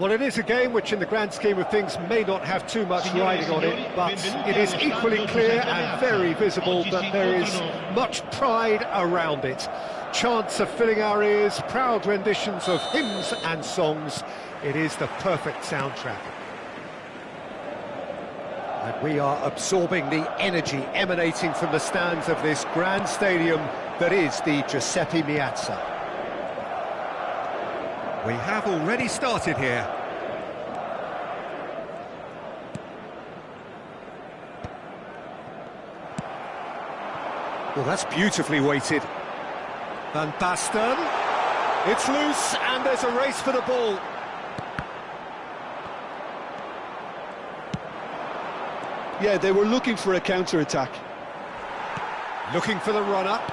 Well, it is a game which in the grand scheme of things may not have too much riding on it, but it is equally clear and very visible that there is much pride around it. Chants are filling our ears, proud renditions of hymns and songs. It is the perfect soundtrack. And we are absorbing the energy emanating from the stands of this grand stadium that is the Giuseppe Meazza. We have already started here. Well, that's beautifully weighted. Van Basten. It's loose, and there's a race for the ball. Yeah, they were looking for a counter-attack. Looking for the run-up.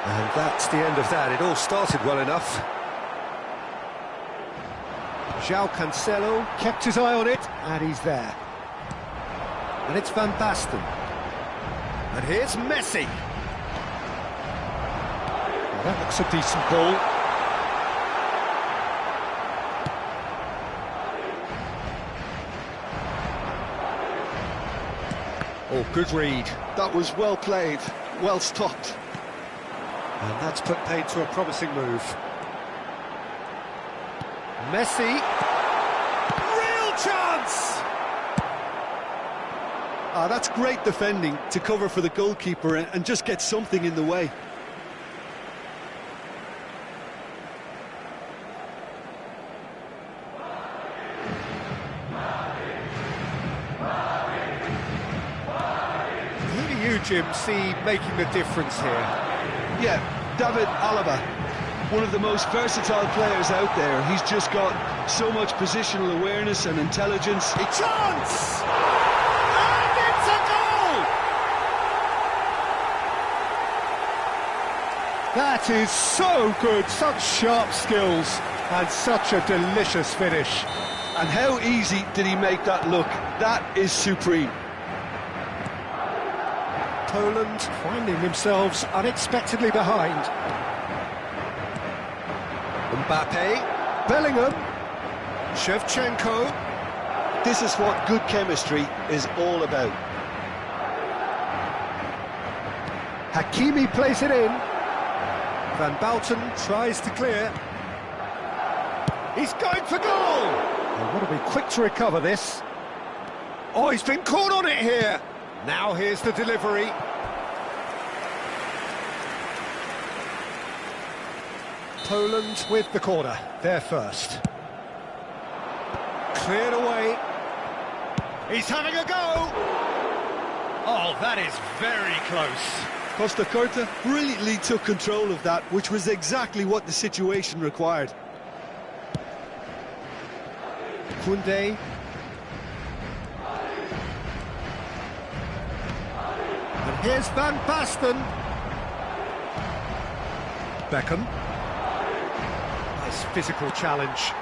And that's the end of that. It all started well enough. João Cancelo kept his eye on it, and he's there. And it's Van Basten. And here's Messi. Well, that looks a decent ball. Oh, good read. That was well played, well stopped. And that's put paid to a promising move. Messi. Real chance! That's great defending to cover for the goalkeeper and just get something in the way. Who do you, Jim, see making the difference here? Yeah, David Alaba, one of the most versatile players out there. He's just got so much positional awareness and intelligence. A chance! And it's a goal! That is so good, such sharp skills, and such a delicious finish. And how easy did he make that look? That is supreme. Poland finding themselves unexpectedly behind. Mbappe, Bellingham, Shevchenko. This is what good chemistry is all about. Hakimi plays it in. Van Bouten tries to clear. He's going for goal! They want to be quick to recover this. Oh, he's been caught on it here! Now here's the delivery. Poland with the corner, they're first. Cleared away. He's having a go! Oh, that is very close. Costa Curta brilliantly took control of that, which was exactly what the situation required. Koundé. And here's Van Basten. Beckham. Nice physical challenge.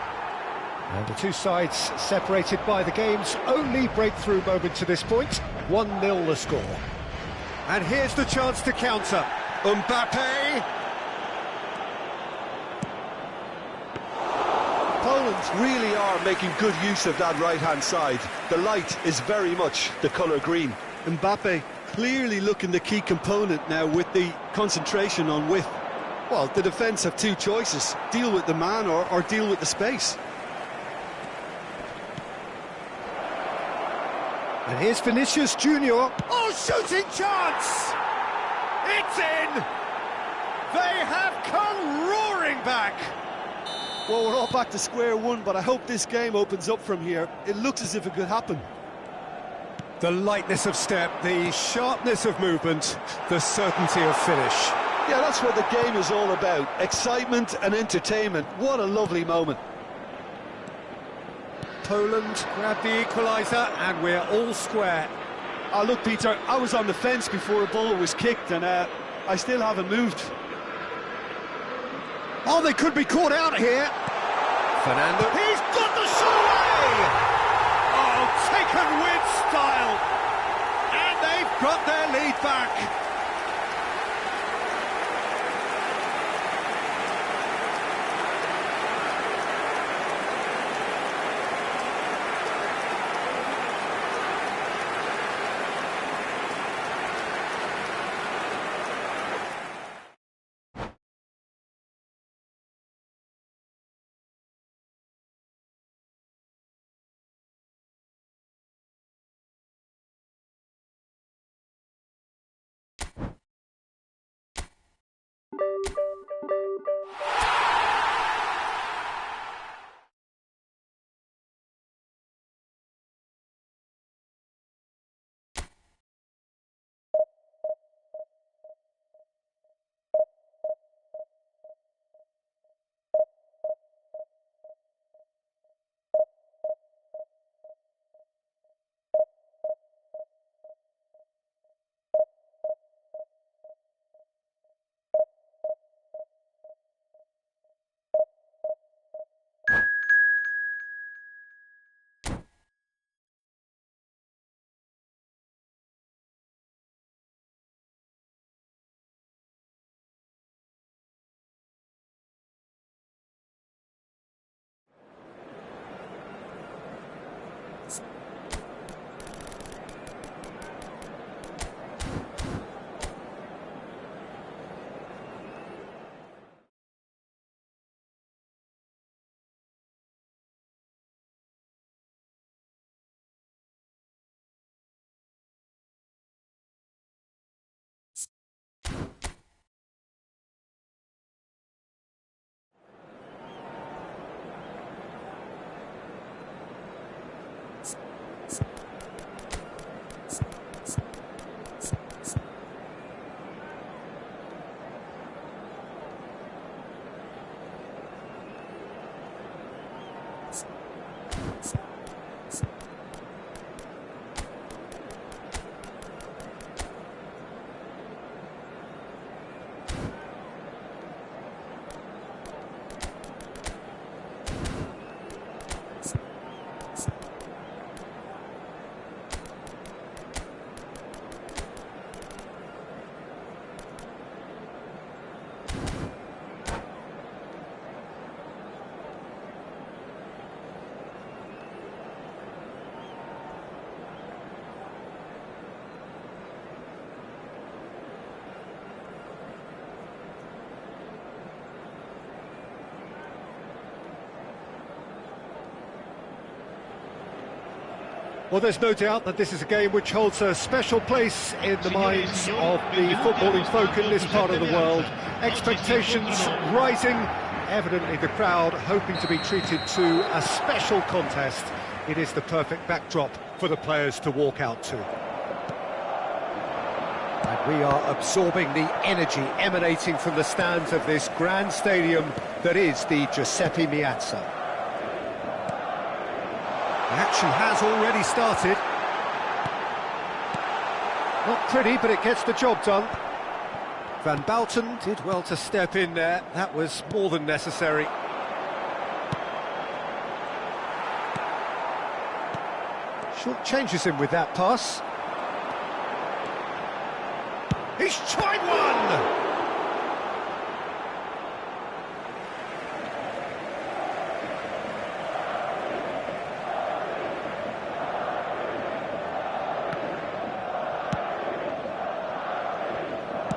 And the two sides separated by the game's only breakthrough moment to this point. 1-0 the score. And here's the chance to counter. Mbappe. Poland really are making good use of that right-hand side. The light is very much the colour green. Mbappe clearly looking the key component now with the concentration on width. Well, the defence have two choices. Deal with the man or deal with the space. And here's Vinicius Junior. Oh, shooting chance! It's in! They have come roaring back! Well, we're all back to square one, but I hope this game opens up from here. It looks as if it could happen. The lightness of step, the sharpness of movement, the certainty of finish. Yeah, that's what the game is all about. Excitement and entertainment. What a lovely moment. Poland grabbed the equaliser, and we're all square. Oh, look, Peter, I was on the fence before a ball was kicked, and I still haven't moved. Oh, they could be caught out here. Fernando. He's got the shot away! Oh, taken with style. And they've got their lead back. Well, there's no doubt that this is a game which holds a special place in the minds of the footballing folk in this part of the world. Expectations rising, evidently the crowd hoping to be treated to a special contest. It is the perfect backdrop for the players to walk out to. And we are absorbing the energy emanating from the stands of this grand stadium that is the Giuseppe Meazza. The action has already started. Not pretty, but it gets the job done. Van Bouten did well to step in there. That was more than necessary. Short changes him with that pass. He's tried one!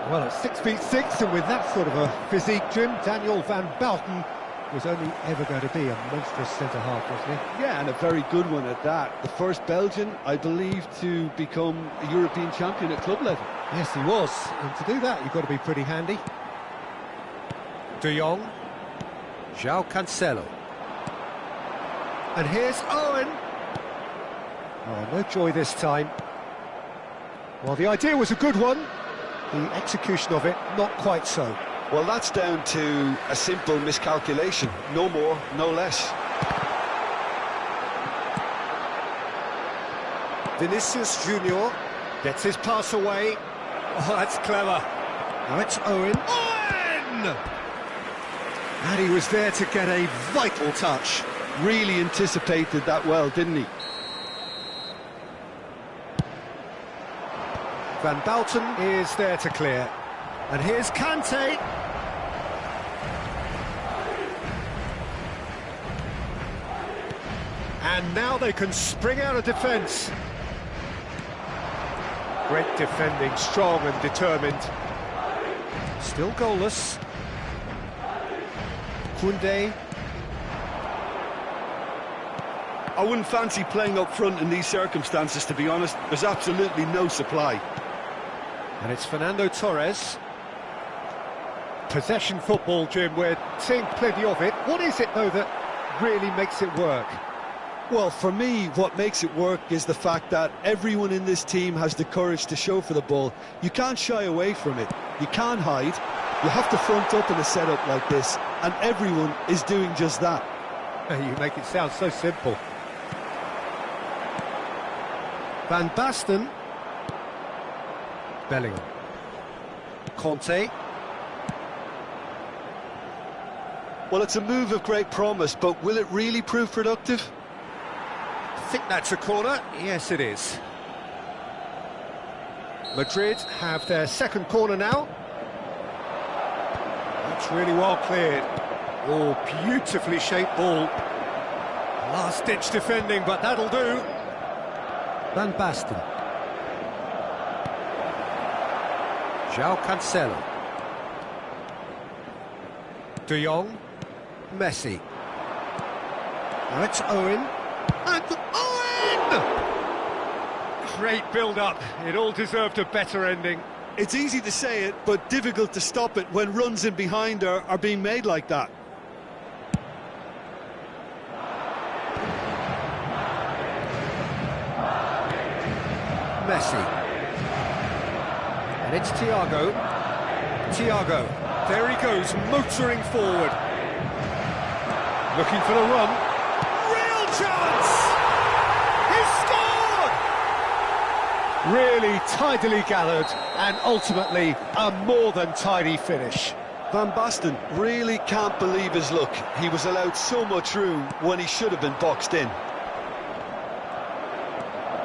Well, at 6'6", and with that sort of a physique, Jim, Daniel Van Bouten was only ever going to be a monstrous centre-half, wasn't he? Yeah, and a very good one at that. The first Belgian, I believe, to become a European champion at club level. Yes, he was. And to do that, you've got to be pretty handy. De Jong. João Cancelo. And here's Owen. Oh, no joy this time. Well, the idea was a good one. The execution of it, not quite so. Well, that's down to a simple miscalculation. No more, no less. Vinicius Junior gets his pass away. Oh, that's clever. Now it's Owen. Owen! And he was there to get a vital touch. Really anticipated that well, didn't he? Van Bouten is there to clear. And here's Kante. And now they can spring out of defence. Great defending, strong and determined. Still goalless. Koundé. I wouldn't fancy playing up front in these circumstances, to be honest. There's absolutely no supply. And it's Fernando Torres. Possession football, Jim, we're seeing plenty of it. What is it, though, that really makes it work? Well, for me, what makes it work is the fact that everyone in this team has the courage to show for the ball. You can't shy away from it. You can't hide. You have to front up in a setup like this, and everyone is doing just that. You make it sound so simple. Van Basten. Bellingham. Conte. Well, it's a move of great promise, but will it really prove productive? I think that's a corner. Yes, it is. Madrid have their second corner now. That's really well cleared. Oh, beautifully shaped ball. Last-ditch defending, but that'll do. Van Basten. João Cancelo. De Jong. Messi. Now it's Owen. And Owen! Great build-up. It all deserved a better ending. It's easy to say it, but difficult to stop it when runs in behind are being made like that. Messi. And it's Thiago. Thiago. There he goes, motoring forward. Looking for the run. Real chance! He scored! Really tidily gathered, and ultimately a more than tidy finish. Van Basten really can't believe his luck. He was allowed so much room when he should have been boxed in.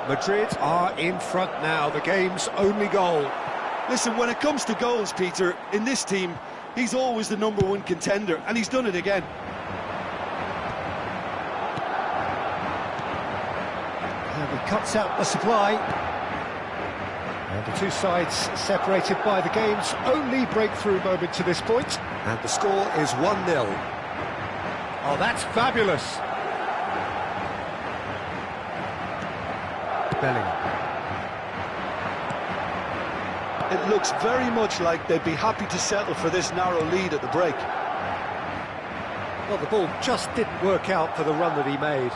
Madrid are in front now, the game's only goal. Listen, when it comes to goals, Peter, in this team, he's always the #1 contender, and he's done it again. And he cuts out the supply. And the two sides separated by the game's only breakthrough moment to this point. And the score is 1-0. Oh, that's fabulous. Bellingham. It looks very much like they'd be happy to settle for this narrow lead at the break. Well, the ball just didn't work out for the run that he made.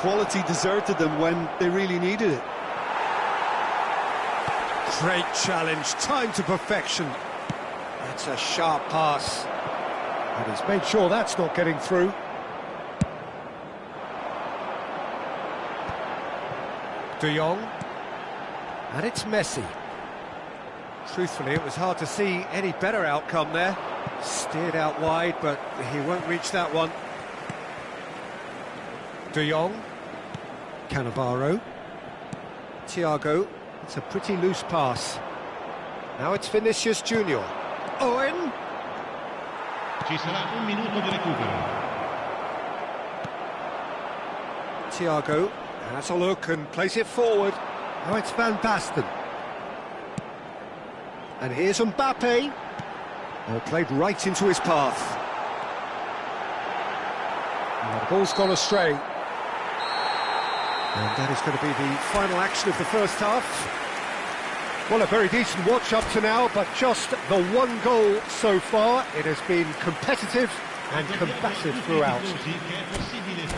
Quality deserted them when they really needed it. Great challenge, time to perfection. That's a sharp pass. And he's made sure that's not getting through. De Jong. And it's Messi. Truthfully, it was hard to see any better outcome there. Steered out wide, but he won't reach that one. De Jong. Cannavaro. Thiago. It's a pretty loose pass. Now it's Vinicius Junior. Owen. Ci sarà un minuto di recupero. Thiago has a look and plays it forward. Now it's Van Basten. And here's Mbappe. Oh, played right into his path. And the ball's gone astray. And that is going to be the final action of the first half. Well, a very decent watch up to now, but just the one goal so far. It has been competitive and combative throughout.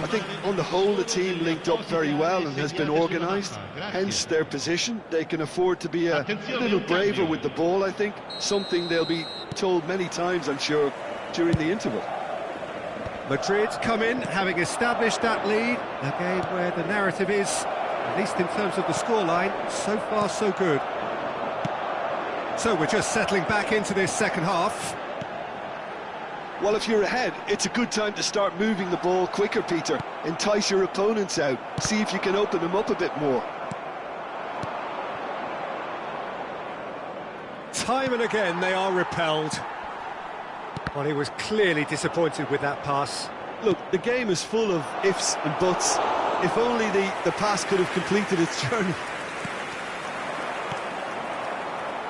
I think on the whole the team linked up very well and has been organised, hence their position. They can afford to be a little braver with the ball, I think, something they'll be told many times, I'm sure, during the interval. Madrid come in, having established that lead, a game where the narrative is, at least in terms of the scoreline, so far so good. So we're just settling back into this second half. Well, if you're ahead, it's a good time to start moving the ball quicker, Peter. Entice your opponents out, see if you can open them up a bit more. Time and again they are repelled. Well, he was clearly disappointed with that pass. Look, the game is full of ifs and buts. If only the pass could have completed its journey.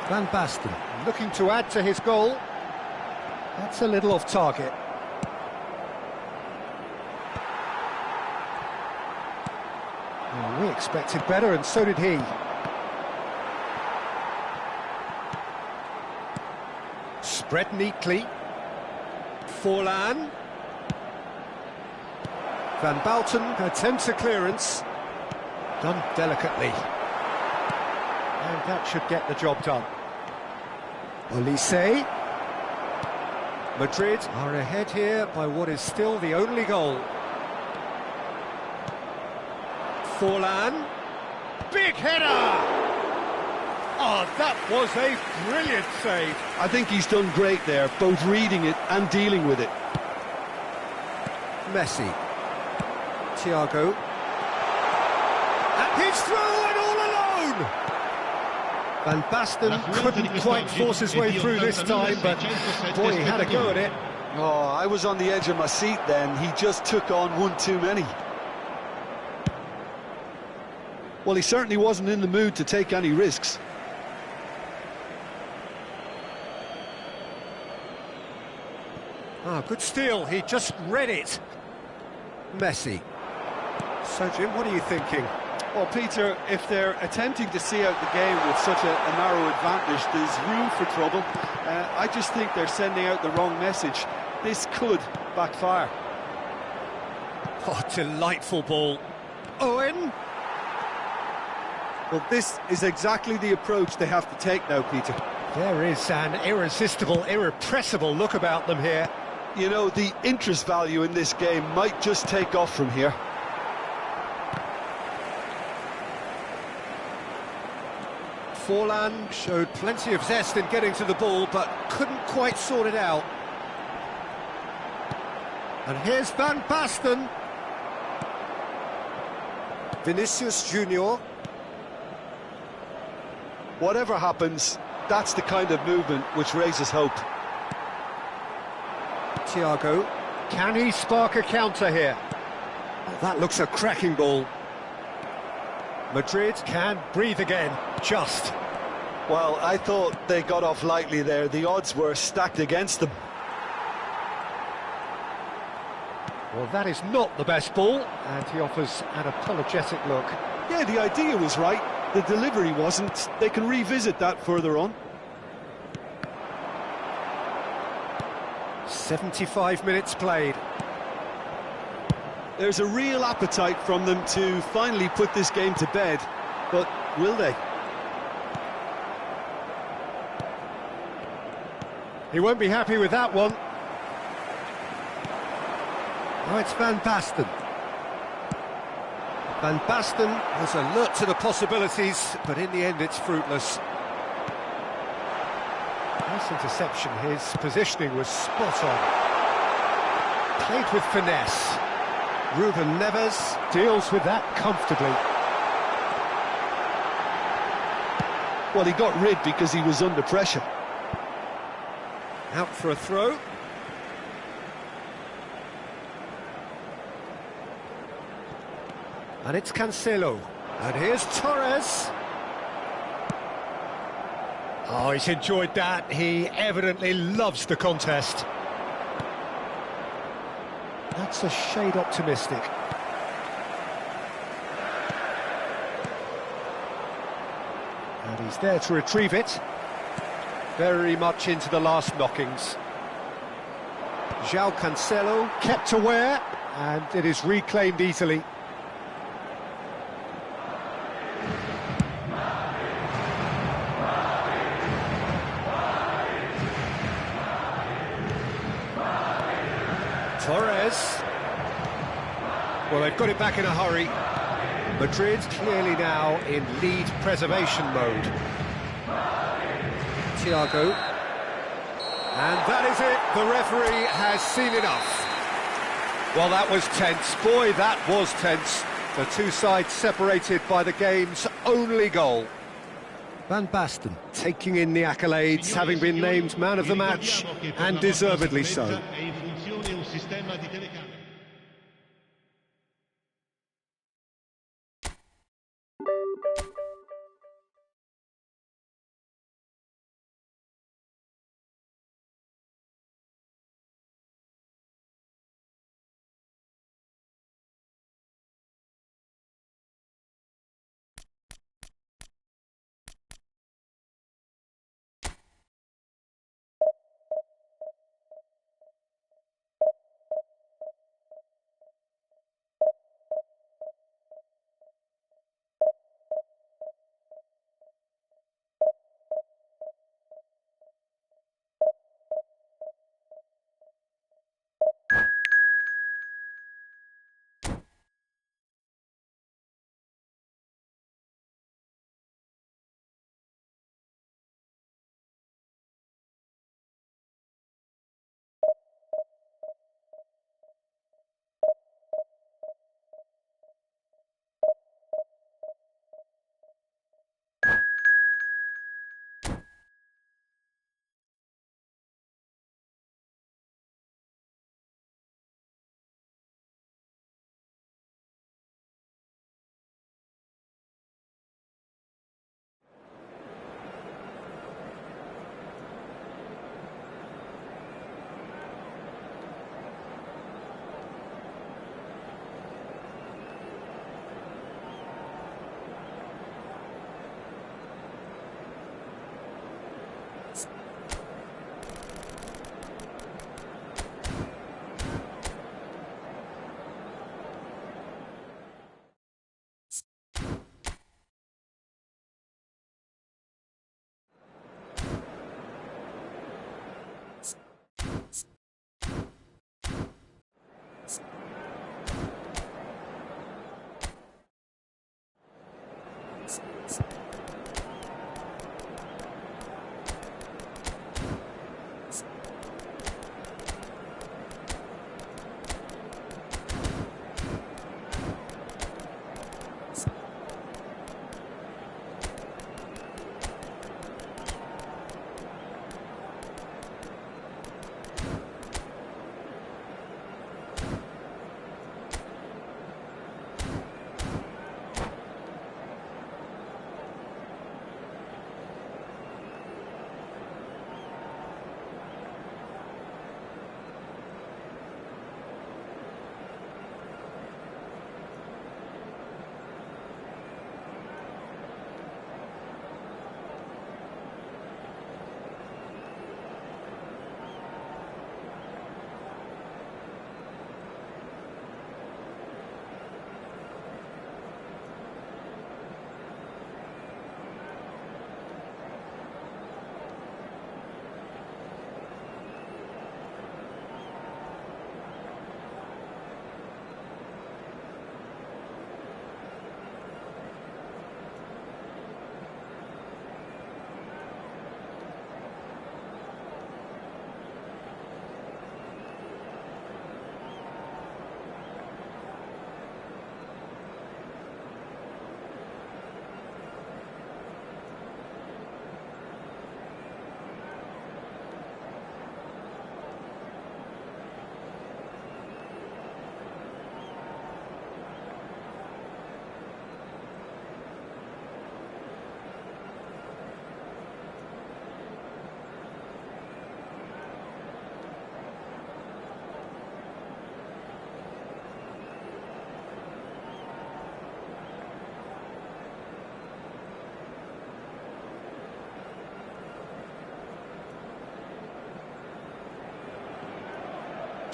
Van Basten looking to add to his goal. That's a little off target. Well, we expected better, and so did he. Spread neatly. Forlan. Van Bouten attempts a clearance. Done delicately. And that should get the job done. Olise. Madrid are ahead here by what is still the only goal. Forlan. Big header! Oh, that was a brilliant save. I think he's done great there, both reading it and dealing with it. Messi. Thiago. And he's through and all alone! Van Basten couldn't quite force his way through this time, but boy, he had a go at it. Oh, I was on the edge of my seat then. He just took on one too many. Well, he certainly wasn't in the mood to take any risks. Ah, good steal, he just read it. Messi. So, Jim, what are you thinking? Well, Peter, if they're attempting to see out the game with such a narrow advantage, there's room for trouble. I just think they're sending out the wrong message. This could backfire. Oh, delightful ball. Owen? Well, this is exactly the approach they have to take now, Peter. There is an irresistible, irrepressible look about them here. You know, the interest value in this game might just take off from here. Forlan showed plenty of zest in getting to the ball, but couldn't quite sort it out. And here's Van Basten. Vinicius Junior. Whatever happens, that's the kind of movement which raises hope. Thiago. Can he spark a counter here? Oh, that looks a cracking ball. Madrid can breathe again, just. Well, I thought they got off lightly there. The odds were stacked against them. Well, that is not the best ball, and he offers an apologetic look. Yeah, the idea was right, the delivery wasn't. They can revisit that further on. 75 minutes played. There's a real appetite from them to finally put this game to bed, but will they? He won't be happy with that one. Oh, it's Van Basten. Van Basten was alert to the possibilities, but in the end it's fruitless. Nice interception, his positioning was spot on. Played with finesse. Ruben Neves deals with that comfortably. Well, he got rid because he was under pressure. Out for a throw. And it's Cancelo. And here's Torres. Oh, he's enjoyed that. He evidently loves the contest. That's a shade optimistic. And he's there to retrieve it. Very much into the last knockings. João Cancelo kept aware, and it is reclaimed easily. Torres. Well, they've got it back in a hurry. Madrid clearly now in lead preservation mode. Thiago. And that is it. The referee has seen enough. Well, that was tense. Boy, that was tense. The two sides separated by the game's only goal. Van Basten taking in the accolades, having been named man of the match, and deservedly so.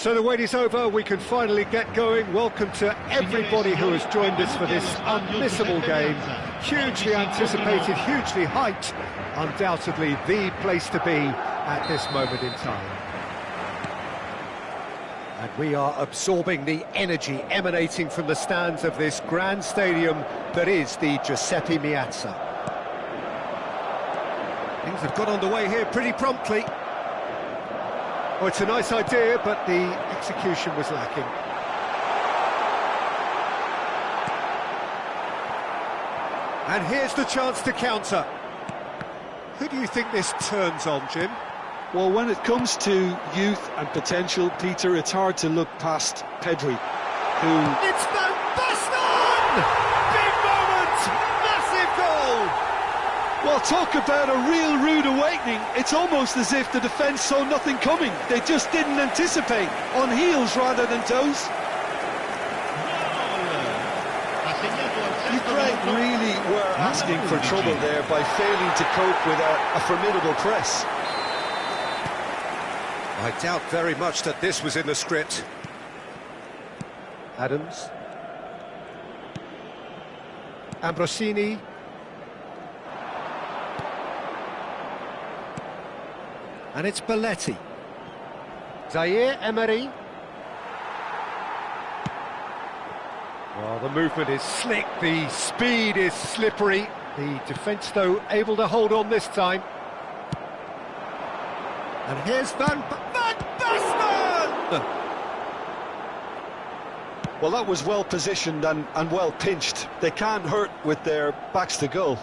So the wait is over, we can finally get going. Welcome to everybody who has joined us for this unmissable game. Hugely anticipated, hugely hyped. Undoubtedly the place to be at this moment in time. And we are absorbing the energy emanating from the stands of this grand stadium that is the Giuseppe Meazza. Things have got underway here pretty promptly. Oh, it's a nice idea, but the execution was lacking. And here's the chance to counter. Who do you think this turns on, Jim? Well, when it comes to youth and potential, Peter, it's hard to look past Pedri, who... It's Bescon! Big moment! Massive goal! Well, talk about a real rude awakening. It's almost as if the defence saw nothing coming. They just didn't anticipate, on heels rather than toes. Ukraine really were asking for trouble there by failing to cope with a formidable press. I doubt very much that this was in the script. Adams. Ambrosini. And it's Belletti. Zaire Emery. Well, the movement is slick, the speed is slippery. The defence, though, able to hold on this time. And here's Van Basten! Well, that was well positioned and well pinched. They can't hurt with their backs to goal.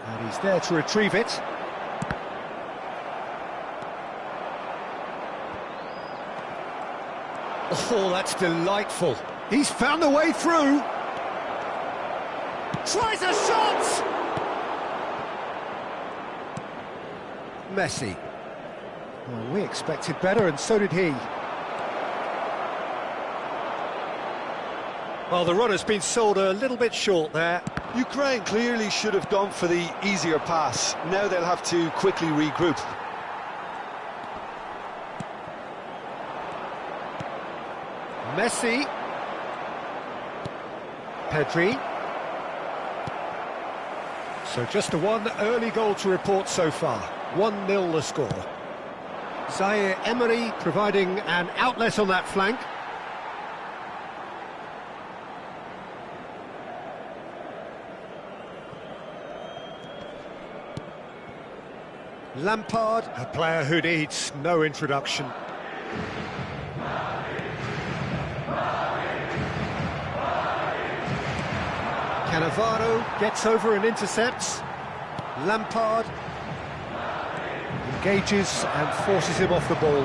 And he's there to retrieve it. Oh, that's delightful. He's found a way through. Tries a shot! Messi. Well, we expected better, and so did he. Well, the run has been sold a little bit short there. Ukraine clearly should have gone for the easier pass. Now they'll have to quickly regroup. Messi. Pedri. So just one early goal to report so far. 1-0 the score. Zaire Emery providing an outlet on that flank. Lampard, a player who needs no introduction. Cannavaro gets over and intercepts. Lampard engages and forces him off the ball.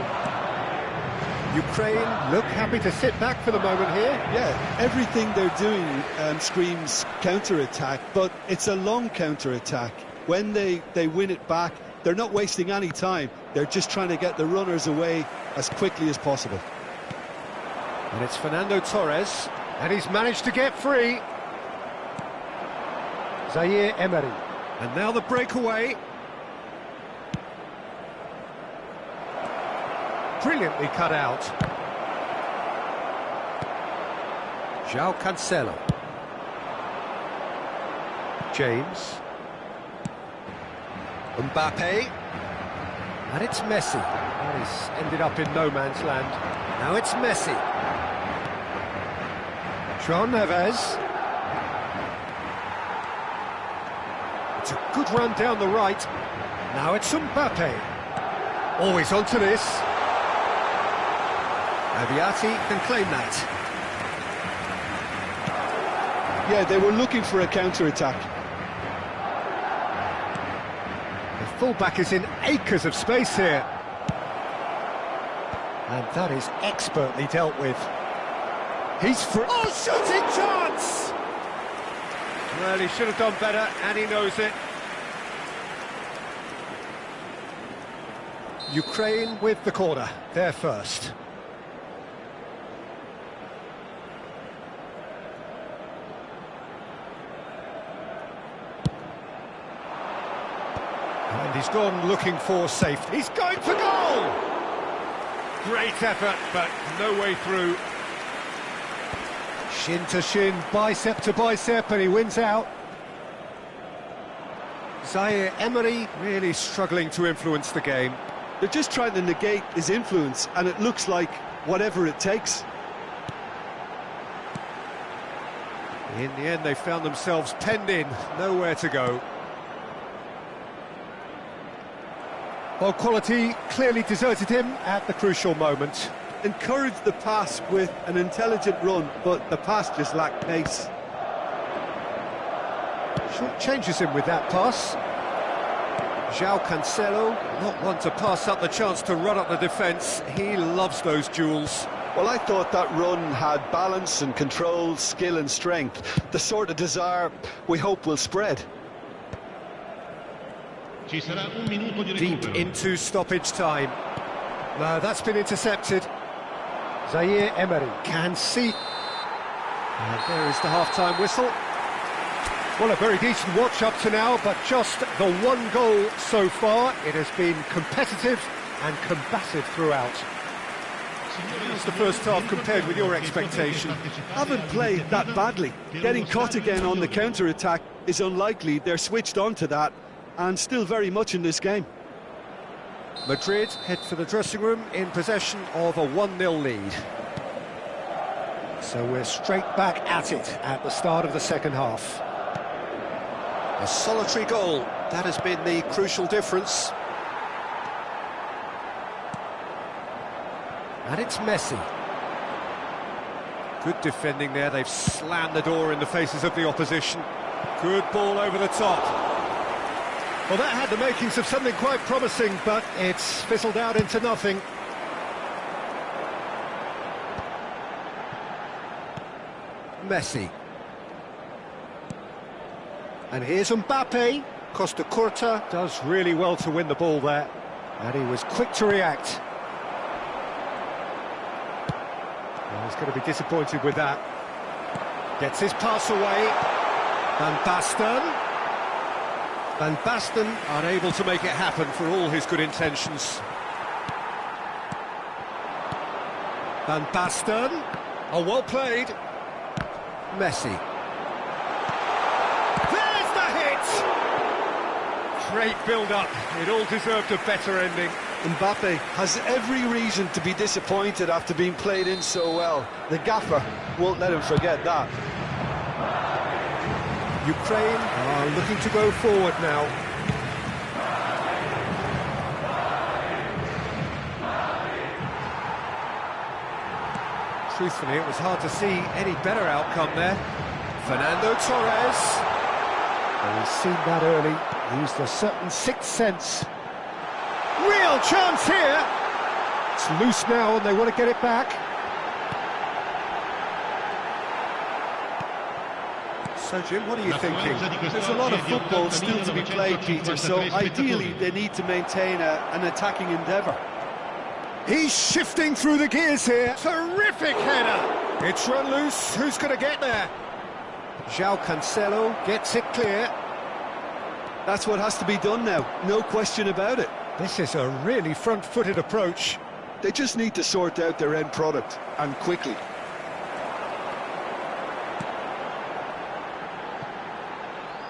Ukraine look happy to sit back for the moment here. Yeah, everything they're doing screams counter-attack, but it's a long counter-attack. When they win it back, they're not wasting any time. They're just trying to get the runners away as quickly as possible. And it's Fernando Torres, and he's managed to get free. Zaire Emery, and now the breakaway. Brilliantly cut out. João Cancelo. James. Mbappe. And it's Messi. Oh, he's ended up in no man's land. Now it's Messi. João Neves. It's a good run down the right. Now it's Mbappe. Always onto this. Aviati can claim that. Yeah, they were looking for a counter-attack. The fullback is in acres of space here. And that is expertly dealt with. He's free. Oh, shooting chance! Well, he should have done better, and he knows it. Ukraine with the corner, they're first. And he's gone looking for safety. He's going for goal! Great effort, but no way through. Shin to shin, bicep to bicep, and he wins out. Zaire Emery really struggling to influence the game. They're just trying to negate his influence, and it looks like whatever it takes. In the end, they found themselves penned in, nowhere to go. Well, quality clearly deserted him at the crucial moment. Encouraged the pass with an intelligent run, but the pass just lacked pace. Short changes him with that pass. João Cancelo, not one to pass up the chance to run up the defence. He loves those duels. Well, I thought that run had balance and control, skill and strength. The sort of desire we hope will spread. Deep into stoppage time. No, that's been intercepted. Zaire Emery can see. And there is the half-time whistle. Well, a very decent watch up to now, but just the one goal so far. It has been competitive and combative throughout. How's the first half compared with your expectation? Haven't played that badly. Getting caught again on the counter-attack is unlikely. They're switched on to that and still very much in this game. Madrid head for the dressing room in possession of a 1-0 lead. So we're straight back at it at the start of the second half. A solitary goal, that has been the crucial difference. And it's Messi. Good defending there, they've slammed the door in the faces of the opposition. Good ball over the top. Well, that had the makings of something quite promising, but it's fizzled out into nothing. Messi. And here's Mbappe. Costa Curta does really well to win the ball there. And he was quick to react. Well, he's going to be disappointed with that. Gets his pass away. Van Basten. Van Basten unable to make it happen for all his good intentions. Van Basten. Oh, well played. Messi. There's the hit! Great build-up. It all deserved a better ending. Mbappe has every reason to be disappointed after being played in so well. The gaffer won't let him forget that. Ukraine are looking to go forward now. Truthfully, it was hard to see any better outcome there. Fernando Torres. Well, he's seen that early. Used a certain sixth sense. Real chance here. It's loose now and they want to get it back. So, Jim, what are you thinking? There's a lot of football still to be played, Peter, so ideally they need to maintain an attacking endeavour. He's shifting through the gears here. Terrific header. It's run loose. Who's going to get there? João Cancelo gets it clear. That's what has to be done now, no question about it. This is a really front-footed approach. They just need to sort out their end product, and quickly.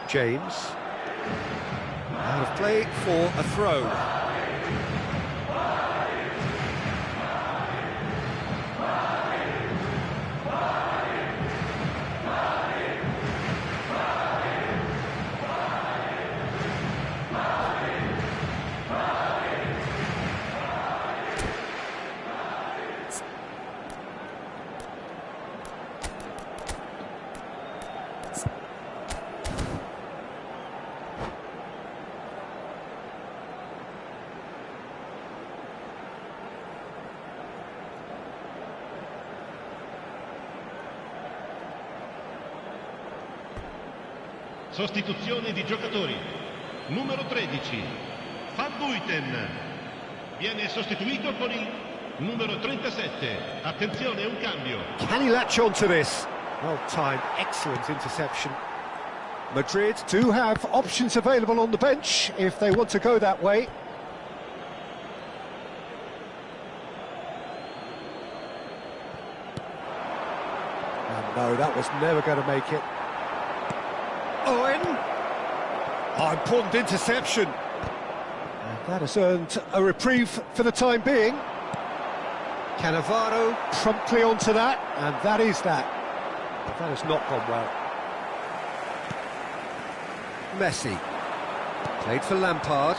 James. Out of play for a throw. Sostituzione di giocatori. Numero 13, Van Buiten. Viene sostituito con il numero 37. Attenzione, un cambio. Can he latch on to this? Well timed, excellent interception. Madrid do have options available on the bench if they want to go that way. And no, that was never going to make it. Owen! Oh, important interception. And that has earned a reprieve for the time being. Cannavaro promptly onto that, and that is that. But that has not gone well. Messi. Played for Lampard.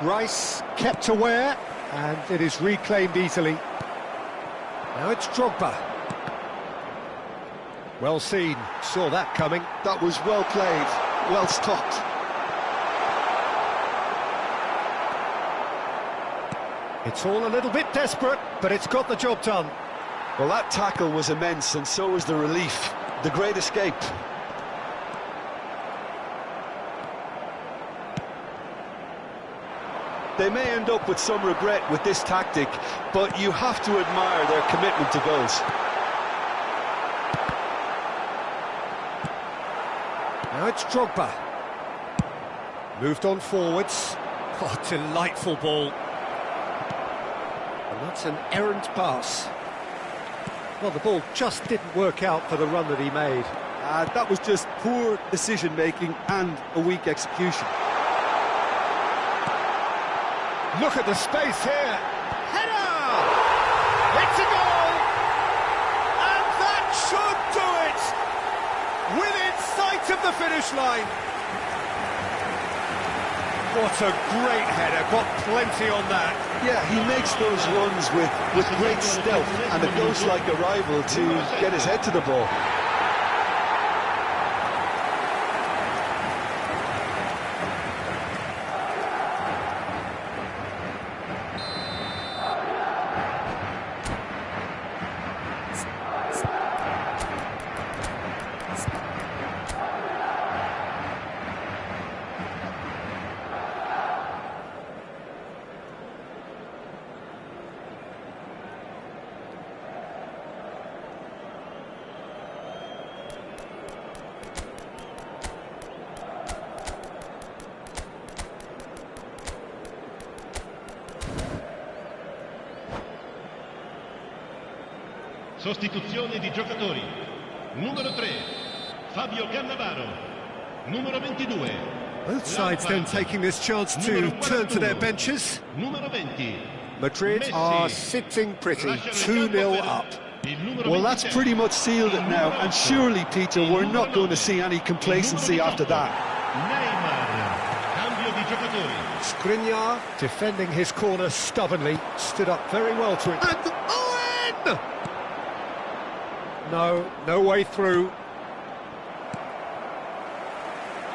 Rice kept aware, and it is reclaimed easily. Now it's Drogba. Well seen, saw that coming. That was well played, well stopped. It's all a little bit desperate, but it's got the job done. Well, that tackle was immense, and so was the relief. The great escape. They may end up with some regret with this tactic, but you have to admire their commitment to goals. Now it's Drogba. Moved on forwards. Oh, delightful ball. And that's an errant pass. Well, the ball just didn't work out for the run that he made. That was just poor decision-making and a weak execution. Look at the space here. Header! It's a goal! And that should do it! Within sight of the finish line. What a great header, got plenty on that. Yeah, he makes those runs with great stealth and a ghost-like arrival to get his head to the ball. Sostituzione di giocatori. Numero 3, Fabio Cannavaro. Numero 22. Both sides then taking this chance to turn to their benches. Numero 20. Madrid are sitting pretty, 2-0 up. Well, that's pretty much sealed it now, and surely, Peter, we're not going to see any complacency after that. Neymar. Cambio di giocatori. Skriniar, defending his corner stubbornly, stood up very well to it. And Owen! No way through.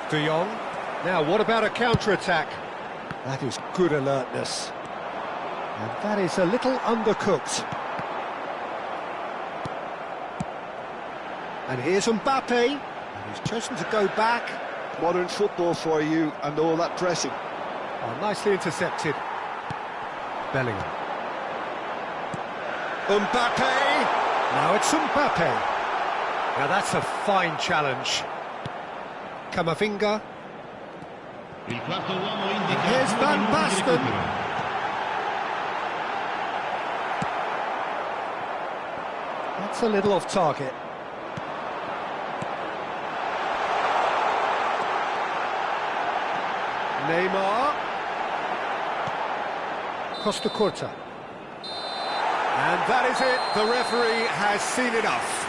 De Jong. Now, what about a counter-attack? That is good alertness. And that is a little undercooked. And here's Mbappe. And he's chosen to go back. Modern football for you and all that pressing. Oh, nicely intercepted. Bellingham. Mbappe! Now it's Mbappe. Now that's a fine challenge. Camavinga. Here's Van Basten. That's a little off target. Neymar. Costa Curta. And that is it, the referee has seen enough.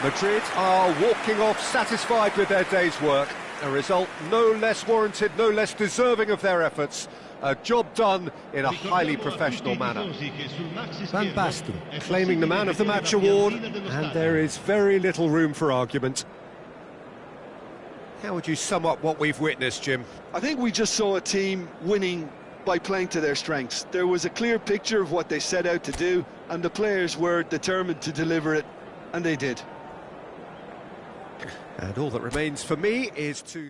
Madrid are walking off satisfied with their day's work. A result no less warranted, no less deserving of their efforts. A job done in a highly professional manner. Van Basten claiming the Man of the Match award, and there is very little room for argument. How would you sum up what we've witnessed, Jim? I think we just saw a team winning by playing to their strengths. There was a clear picture of what they set out to do, and the players were determined to deliver it, and they did. And all that remains for me is to...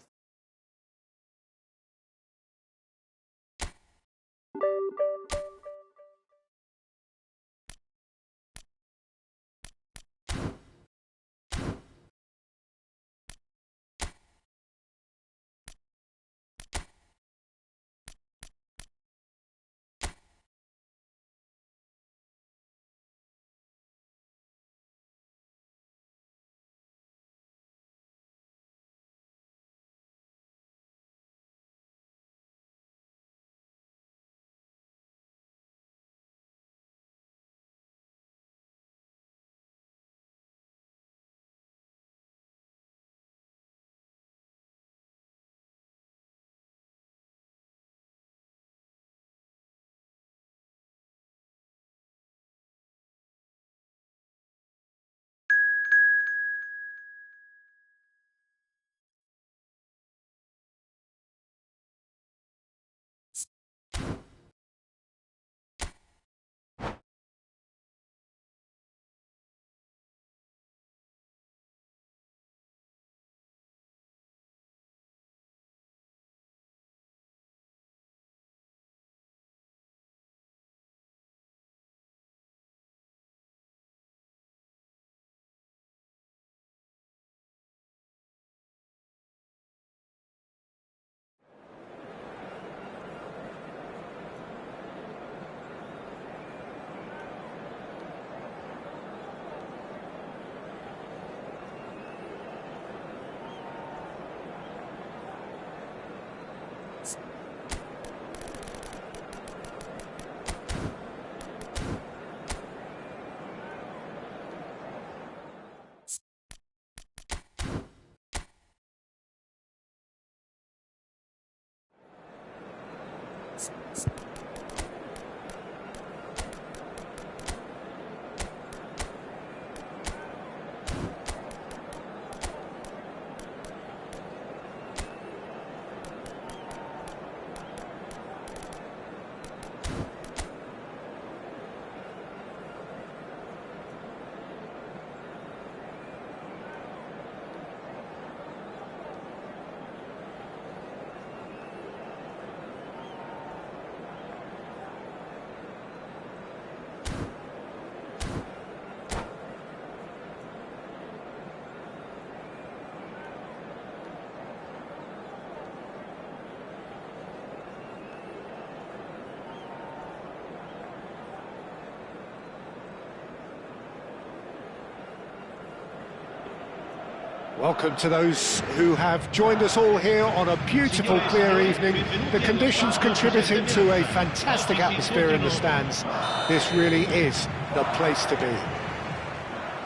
Welcome to those who have joined us all here on a beautiful, clear evening. The conditions contributing to a fantastic atmosphere in the stands. This really is the place to be.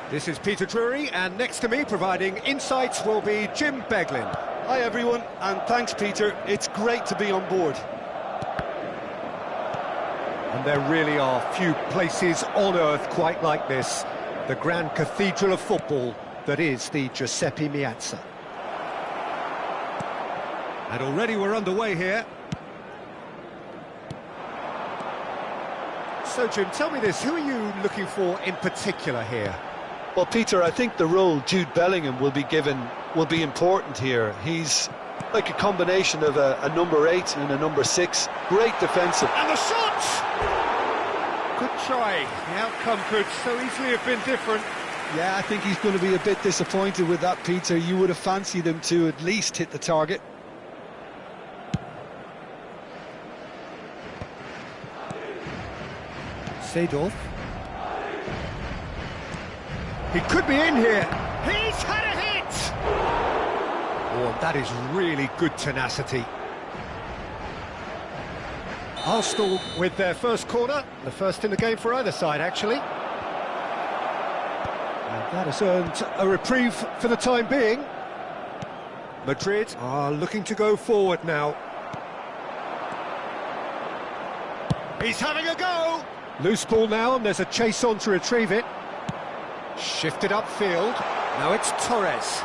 This is Peter Drury, and next to me, providing insights, will be Jim Beglin. Hi everyone, and thanks Peter, it's great to be on board. And there really are few places on earth quite like this, the grand cathedral of football that is the Giuseppe Meazza. And already we're underway here. So Jim, tell me this, who are you looking for in particular here? Well Peter, I think the role Jude Bellingham will be given will be important here. He's like a combination of a number 8 and a number 6. Great defensive. And the shot! Good try. The outcome could so easily have been different. Yeah, I think he's going to be a bit disappointed with that, Peter. You would have fancied him to at least hit the target. Seedorf. He could be in here. He's had a hit! Oh, that is really good tenacity. Arsenal with their first corner, the first in the game for either side, actually. And that has earned a reprieve for the time being. Madrid are looking to go forward now. He's having a go! Loose ball now, and there's a chase on to retrieve it. Shifted upfield. Now it's Torres.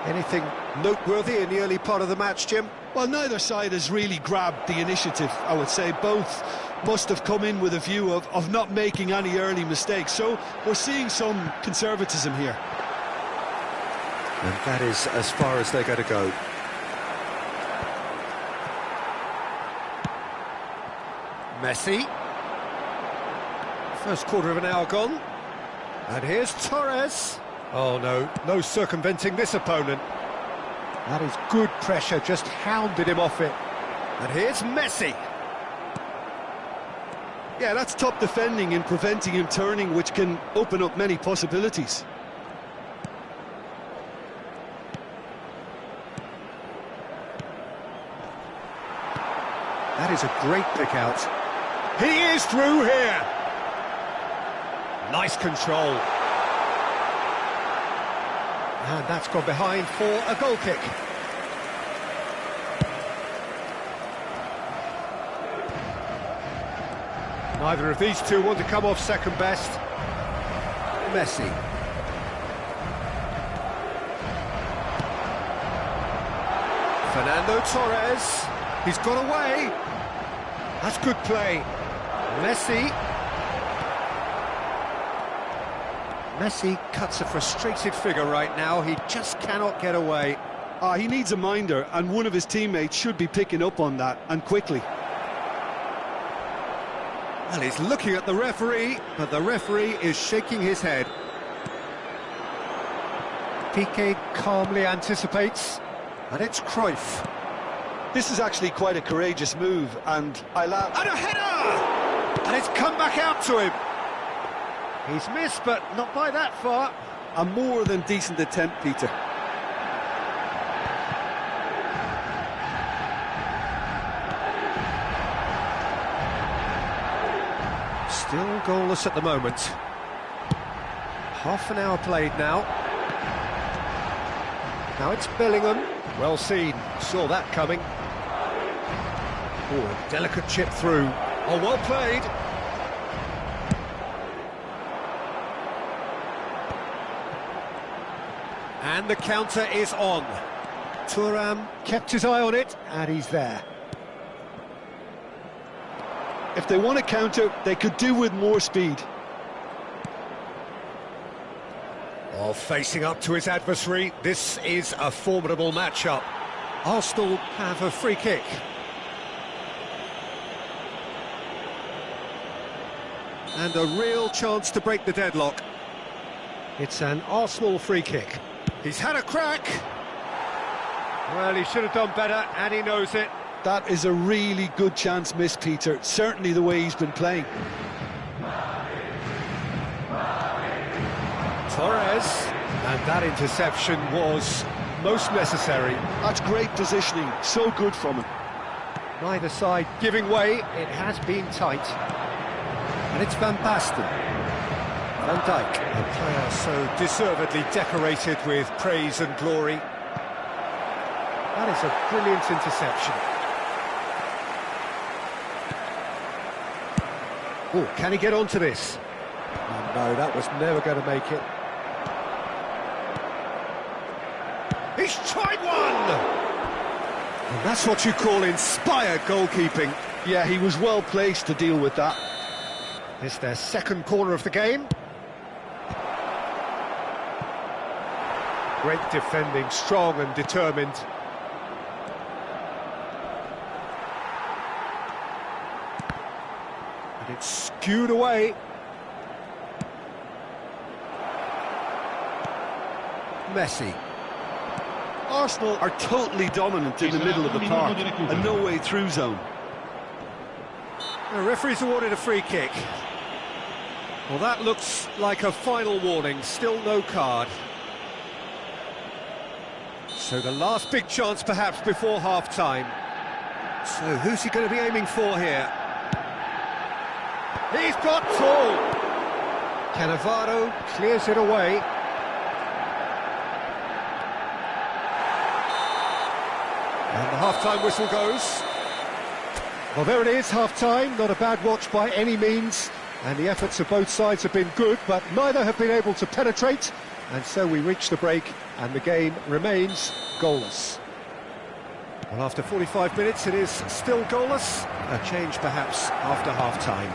Anything noteworthy in the early part of the match, Jim? Well, neither side has really grabbed the initiative, I would say. Both must have come in with a view of not making any early mistakes. So we're seeing some conservatism here. And that is as far as they're going to go. Messi. First quarter of an hour gone. And here's Torres. Oh no, no circumventing this opponent. That is good pressure, just hounded him off it. And here's Messi. Yeah, that's top defending and preventing him turning, which can open up many possibilities. That is a great pick out. He is through here. Nice control. And that's gone behind for a goal kick. Neither of these two want to come off second best. Messi. Fernando Torres. He's got away. That's good play. Messi. Messi cuts a frustrated figure right now. He just cannot get away. He needs a minder, and one of his teammates should be picking up on that, and quickly. Well, he's looking at the referee, but the referee is shaking his head. Piqué calmly anticipates, and it's Cruyff. This is actually quite a courageous move, and I laugh. And a header! And it's come back out to him. He's missed, but not by that far. A more than decent attempt, Peter. Still goalless at the moment. Half an hour played now. Now it's Bellingham. Well seen, saw that coming. Oh, delicate chip through. Oh, well played. And the counter is on. Thuram kept his eye on it, and he's there. If they want to counter, they could do with more speed. Oh, facing up to his adversary, this is a formidable matchup. Arsenal have a free kick. And a real chance to break the deadlock. It's an Arsenal free kick. He's had a crack. Well, he should have done better, and he knows it. That is a really good chance missed, Peter. Certainly the way he's been playing. Torres, and that interception was most necessary. That's great positioning, so good from him. Neither side giving way, it has been tight. And it's Van Basten. Van Dijk, a player so deservedly decorated with praise and glory. That is a brilliant interception. Oh, can he get onto this? Oh, no, that was never going to make it. He's tried one! And that's what you call inspired goalkeeping. Yeah, he was well placed to deal with that. It's their second corner of the game. Great defending, strong and determined. And it's skewed away. Messi. Arsenal are totally dominant in the middle of the park, a no-way through zone. The referee's awarded a free kick. Well, that looks like a final warning, still no card. So the last big chance perhaps before half-time. So who's he going to be aiming for here? He's got full! Cannavaro clears it away. And the half-time whistle goes. Well, there it is, half-time. Not a bad watch by any means. And the efforts of both sides have been good, but neither have been able to penetrate. And so we reach the break, and the game remains goalless. Well, after 45 minutes, it is still goalless. A change, perhaps, after half-time.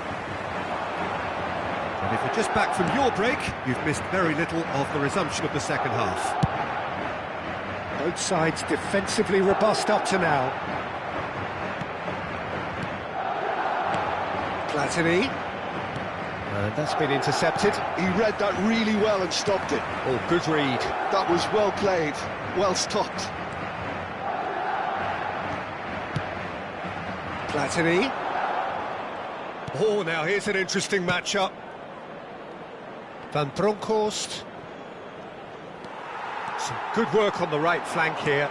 And if you're just back from your break, you've missed very little of the resumption of the second half. Both sides defensively robust up to now. Platini. And that's been intercepted. He read that really well and stopped it. Oh, good read. That was well played, well stopped. Platini. Oh, now here's an interesting matchup. Van Bronckhorst. Some good work on the right flank here.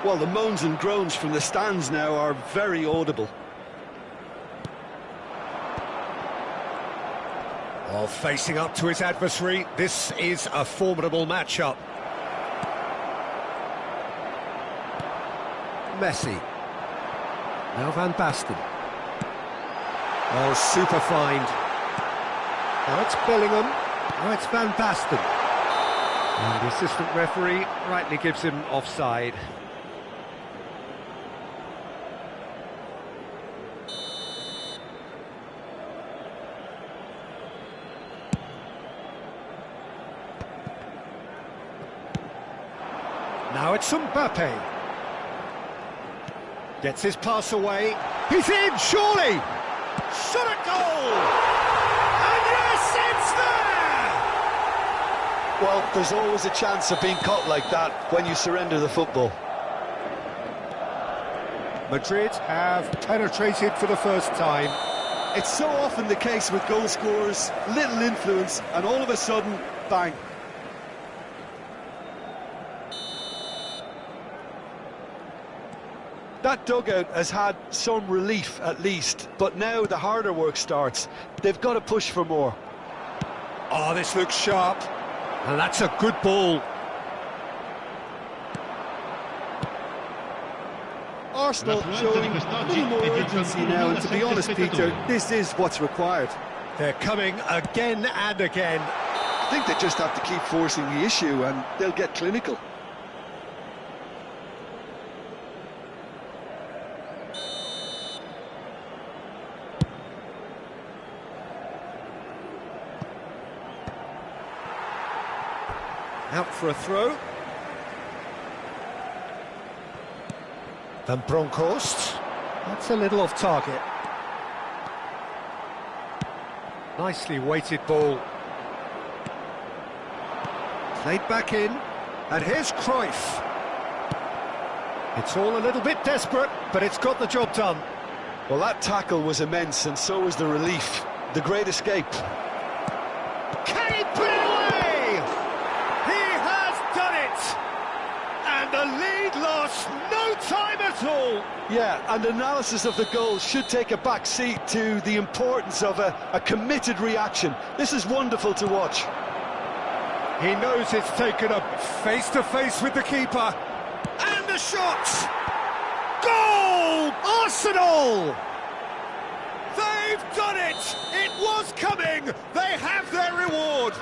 Well, the moans and groans from the stands now are very audible. Oh, facing up to his adversary, this is a formidable matchup. Messi. Now Van Basten. Oh, super find. Now it's Bellingham. Now it's Van Basten. And the assistant referee rightly gives him offside. Now it's Mbappe. Gets his pass away. He's in, surely! Shot at goal! And yes, it's there! Well, there's always a chance of being caught like that when you surrender the football. Madrid have penetrated for the first time. It's so often the case with goal scorers, little influence, and all of a sudden, bang. That dugout has had some relief at least, but now the harder work starts. They've got to push for more. Oh, this looks sharp. And that's a good ball. Arsenal showing a little more urgency now, and to be honest, Peter, this is what's required. They're coming again and again. I think they just have to keep forcing the issue and they'll get clinical. Out for a throw. Van Bronckhorst. That's a little off target. Nicely weighted ball. Played back in. And here's Cruyff. It's all a little bit desperate, but it's got the job done. Well, that tackle was immense, and so was the relief. The great escape. Can he put it away? He has done it! And the lead lost no time at all. Yeah, and analysis of the goal should take a back seat to the importance of a committed reaction. This is wonderful to watch. He knows it's taken a face-to-face with the keeper. And the shot! Goal! Arsenal! They've done it! It was coming! They have their reward!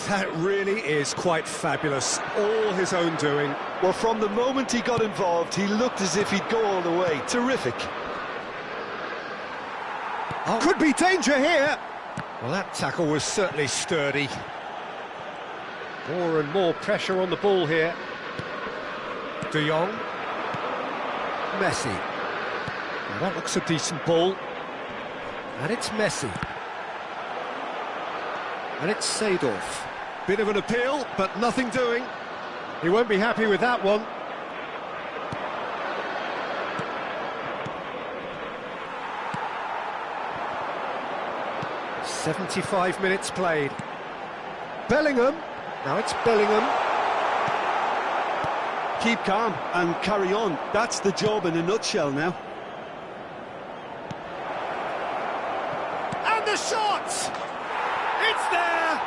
That really is quite fabulous. All his own doing. Well, from the moment he got involved, he looked as if he'd go all the way. Terrific. Oh. Could be danger here. Well, that tackle was certainly sturdy. More and more pressure on the ball here. De Jong. Messi. Now that looks a decent ball. And it's Messi. And it's Seedorf. Bit of an appeal, but nothing doing. He won't be happy with that one. "75 minutes played. Bellingham. Now it's Bellingham. Keep calm and carry on. That's the job in a nutshell now. And the shot! It's there!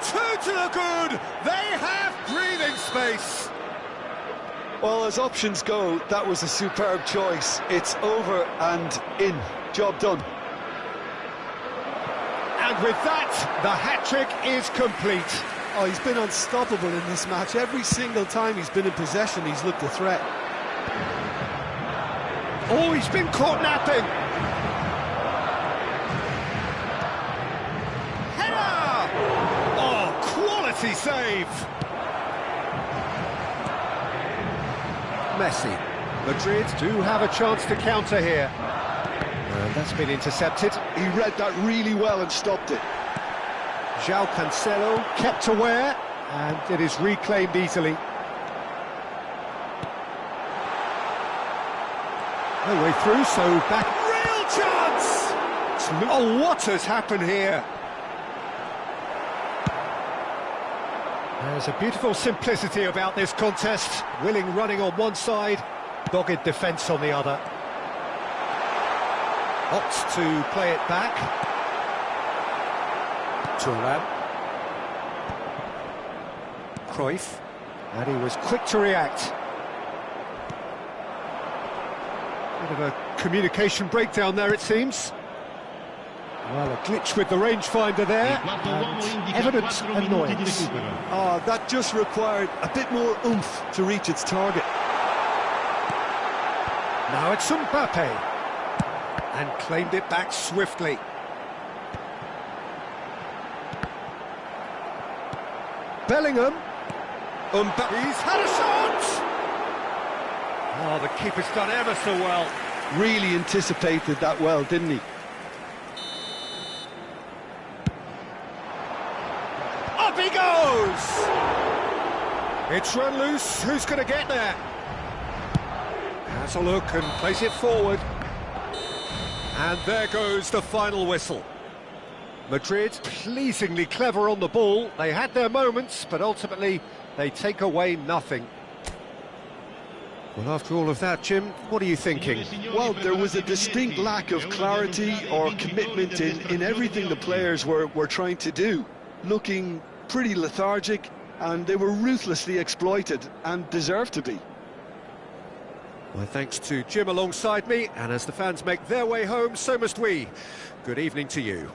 2 to the good! They have breathing space! Well, as options go, that was a superb choice. It's over and in. Job done. And with that, the hat-trick is complete. Oh, he's been unstoppable in this match. Every single time he's been in possession, he's looked a threat. Oh, he's been caught napping. Header! Oh, quality save. Messi. Madrid do have a chance to counter here. And that's been intercepted. He read that really well and stopped it. João Cancelo kept aware, and it is reclaimed easily. No way through, so back. Real chance! Oh, what has happened here? There's a beautiful simplicity about this contest. Willing running on one side, dogged defence on the other. Opts to play it back. Thuram. Cruyff. And he was quick to react. Bit of a communication breakdown there, it seems. Well, a glitch with the rangefinder there, and evident annoyance. Oh, that just required a bit more oomph to reach its target. Now it's Mbappe. And claimed it back swiftly. Bellingham. He's had a shot! Oh, the keeper's done ever so well. Really anticipated that well, didn't he? Up he goes! It's run loose. Who's going to get there? Has a look and plays it forward. And there goes the final whistle. Madrid pleasingly clever on the ball. They had their moments, but ultimately they take away nothing. Well, after all of that, Jim, what are you thinking? Well, there was a distinct lack of clarity or commitment in everything the players were trying to do. Looking pretty lethargic, and they were ruthlessly exploited and deserved to be. My thanks to Jim alongside me, and as the fans make their way home, so must we. Good evening to you.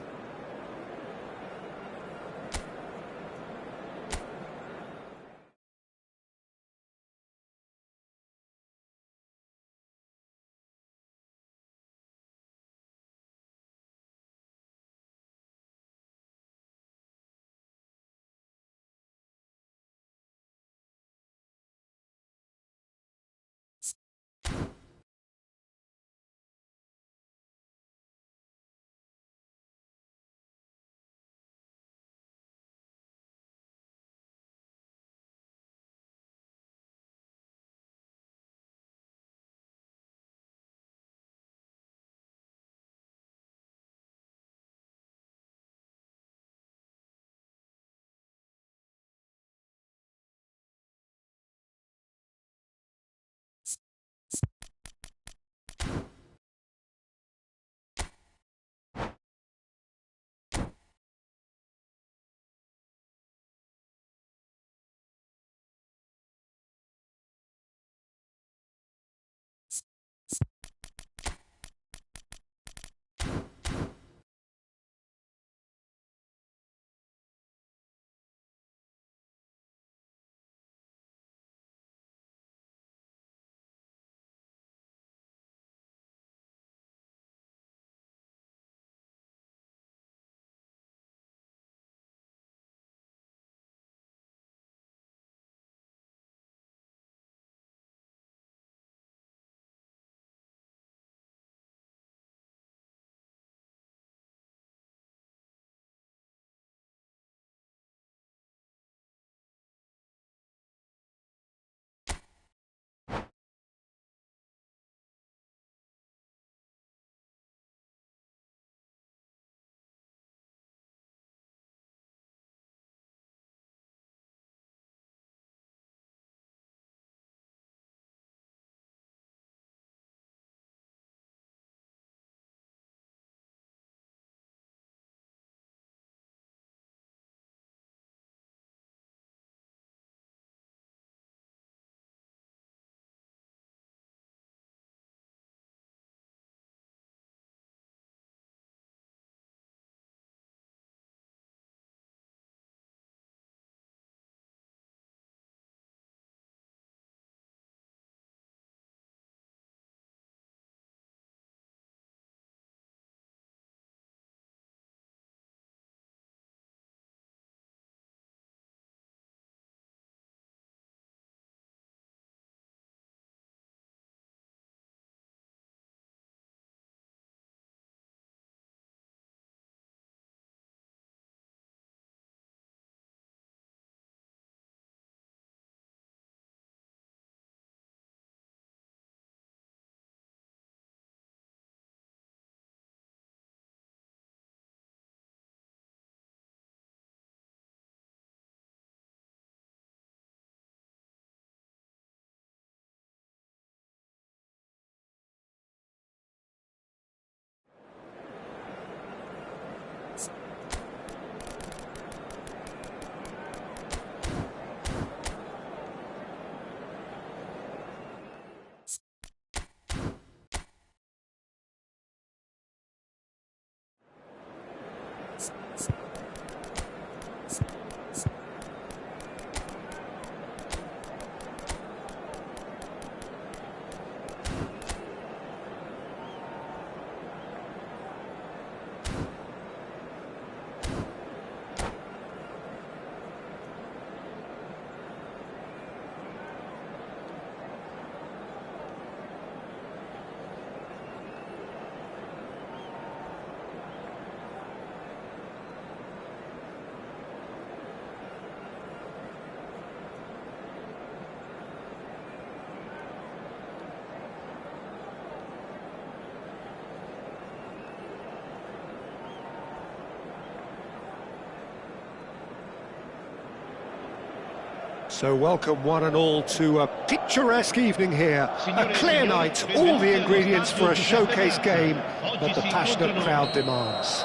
So welcome one and all to a picturesque evening here, a clear night, all the ingredients for a showcase game that the passionate crowd demands.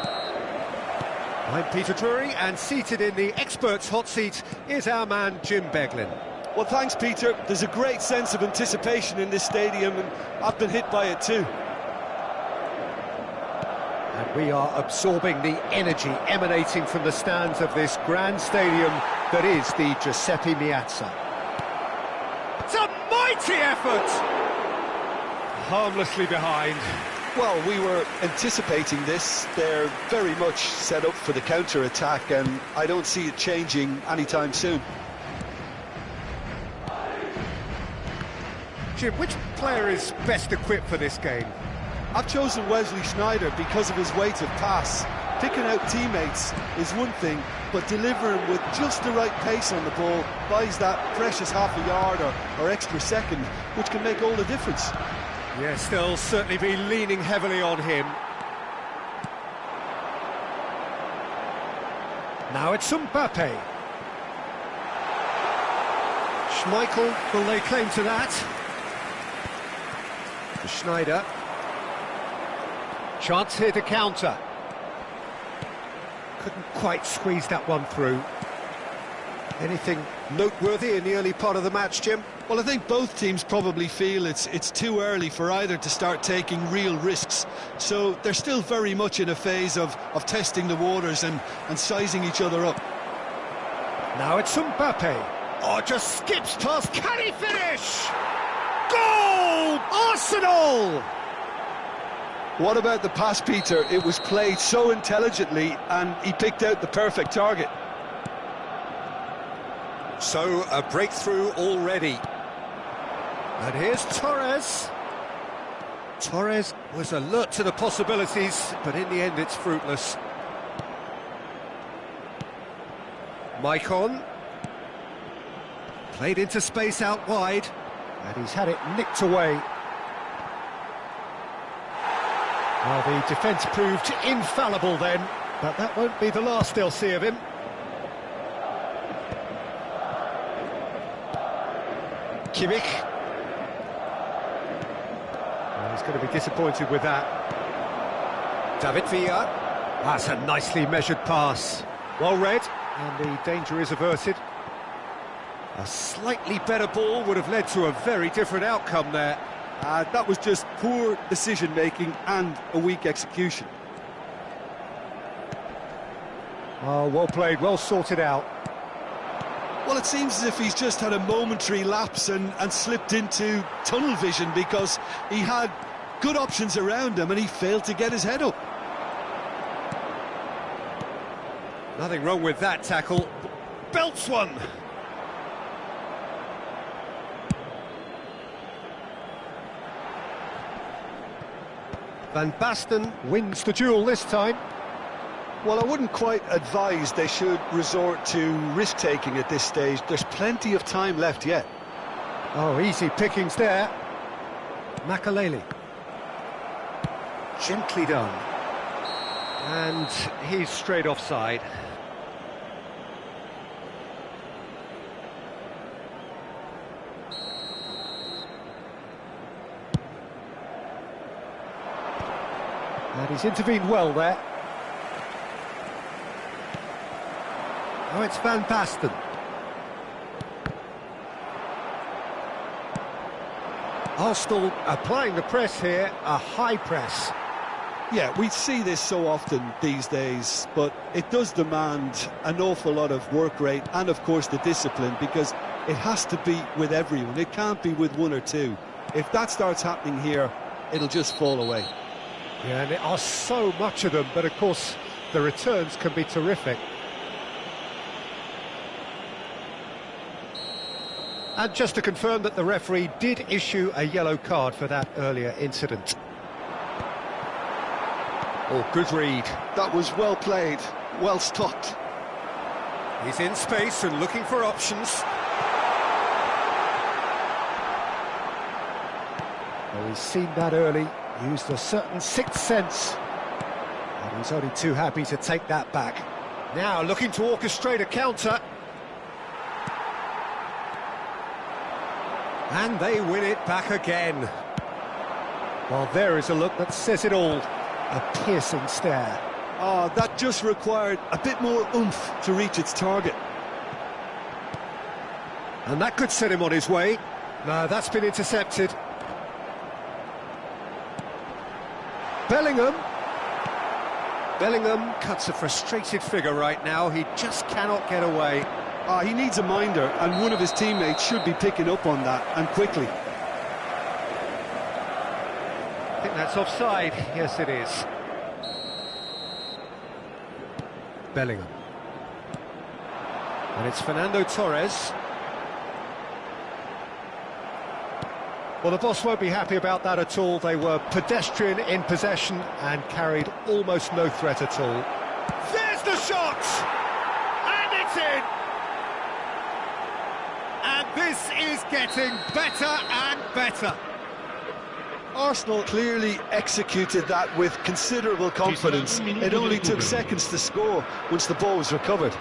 I'm Peter Drury, and seated in the experts' hot seat is our man Jim Beglin. Well, thanks, Peter. There's a great sense of anticipation in this stadium, and I've been hit by it too. And we are absorbing the energy emanating from the stands of this grand stadium that is the Giuseppe Meazza. It's a mighty effort! Harmlessly behind. Well, we were anticipating this. They're very much set up for the counter-attack, and I don't see it changing anytime soon. Jim, which player is best equipped for this game? I've chosen Wesley Sneijder because of his weight of pass. Picking out teammates is one thing, but delivering with just the right pace on the ball buys that precious half a yard or extra second, which can make all the difference. Yes, they'll certainly be leaning heavily on him. Now it's Mbappe. Schmeichel will lay claim to that. To Sneijder. Chance here to counter. Couldn't quite squeeze that one through. Anything noteworthy in the early part of the match, Jim? Well, I think both teams probably feel it's too early for either to start taking real risks. So they're still very much in a phase of testing the waters and sizing each other up. Now it's Mbappe. Oh, just skips past. Can he finish? Goal! Arsenal! What about the pass, Peter? It was played so intelligently and he picked out the perfect target. So, a breakthrough already. And here's Torres. Torres was alert to the possibilities, but in the end it's fruitless. Maicon. Played into space out wide, and he's had it nicked away. Well, the defence proved infallible then, but that won't be the last they'll see of him. Kimmich. Well, he's going to be disappointed with that. David Villa. That's a nicely measured pass. Well read, and the danger is averted. A slightly better ball would have led to a very different outcome there. That was just poor decision-making and a weak execution. Oh, well played, well sorted out. Well, it seems as if he's just had a momentary lapse and slipped into tunnel vision because he had good options around him and he failed to get his head up. Nothing wrong with that tackle. Belts one. Van Basten wins the duel this time. Well, I wouldn't quite advise they should resort to risk-taking at this stage. There's plenty of time left yet. Oh, easy pickings there. Makaleli. Gently done. And he's straight offside. And he's intervened well there. Oh, it's Van Basten. Arsenal applying the press here, a high press. Yeah, we see this so often these days, but it does demand an awful lot of work rate and, of course, the discipline, because it has to be with everyone. It can't be with one or two. If that starts happening here, it'll just fall away. Yeah, and there are so much of them, but of course the returns can be terrific. And just to confirm that the referee did issue a yellow card for that earlier incident. Oh, good read. That was well played, well stopped. He's in space and looking for options. Well, he's seen that early, used a certain sixth sense. And he's only too happy to take that back. Now looking to orchestrate a counter. And they win it back again. Well, there is a look that says it all. A piercing stare. Oh, that just required a bit more oomph to reach its target. And that could set him on his way. No, that's been intercepted. Bellingham. Bellingham cuts a frustrated figure right now. He just cannot get away. He needs a minder, and one of his teammates should be picking up on that, and quickly. I think that's offside. Yes, it is. Bellingham. And it's Fernando Torres. Well, the boss won't be happy about that at all. They were pedestrian in possession and carried almost no threat at all. There's the shot! And it's in! And this is getting better and better. Arsenal clearly executed that with considerable confidence. It only took seconds to score once the ball was recovered.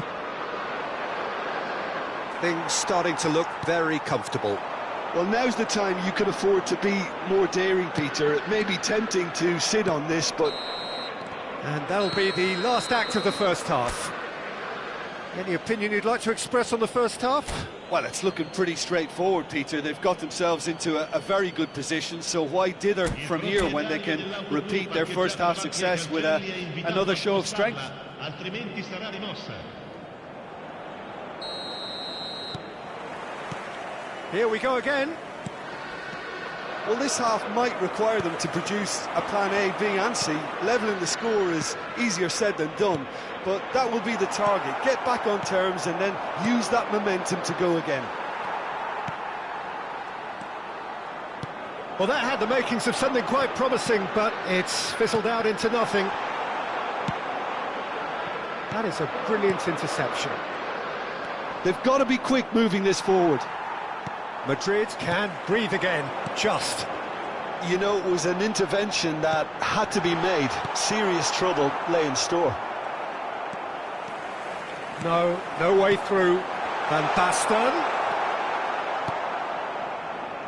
Things starting to look very comfortable. Well, now's the time you can afford to be more daring, Peter. It may be tempting to sit on this, but... And that'll be the last act of the first half. Any opinion you'd like to express on the first half? Well, it's looking pretty straightforward, Peter. They've got themselves into a very good position, so why dither from here when they can repeat their first half success with another show of strength? Here we go again. Well, this half might require them to produce a plan A, B and C. Levelling the score is easier said than done, but that will be the target. Get back on terms and then use that momentum to go again. Well, that had the makings of something quite promising, but it's fizzled out into nothing. That is a brilliant interception. They've got to be quick moving this forward. Madrid can breathe again, just. You know, it was an intervention that had to be made. Serious trouble lay in store. No way through. Van Basten.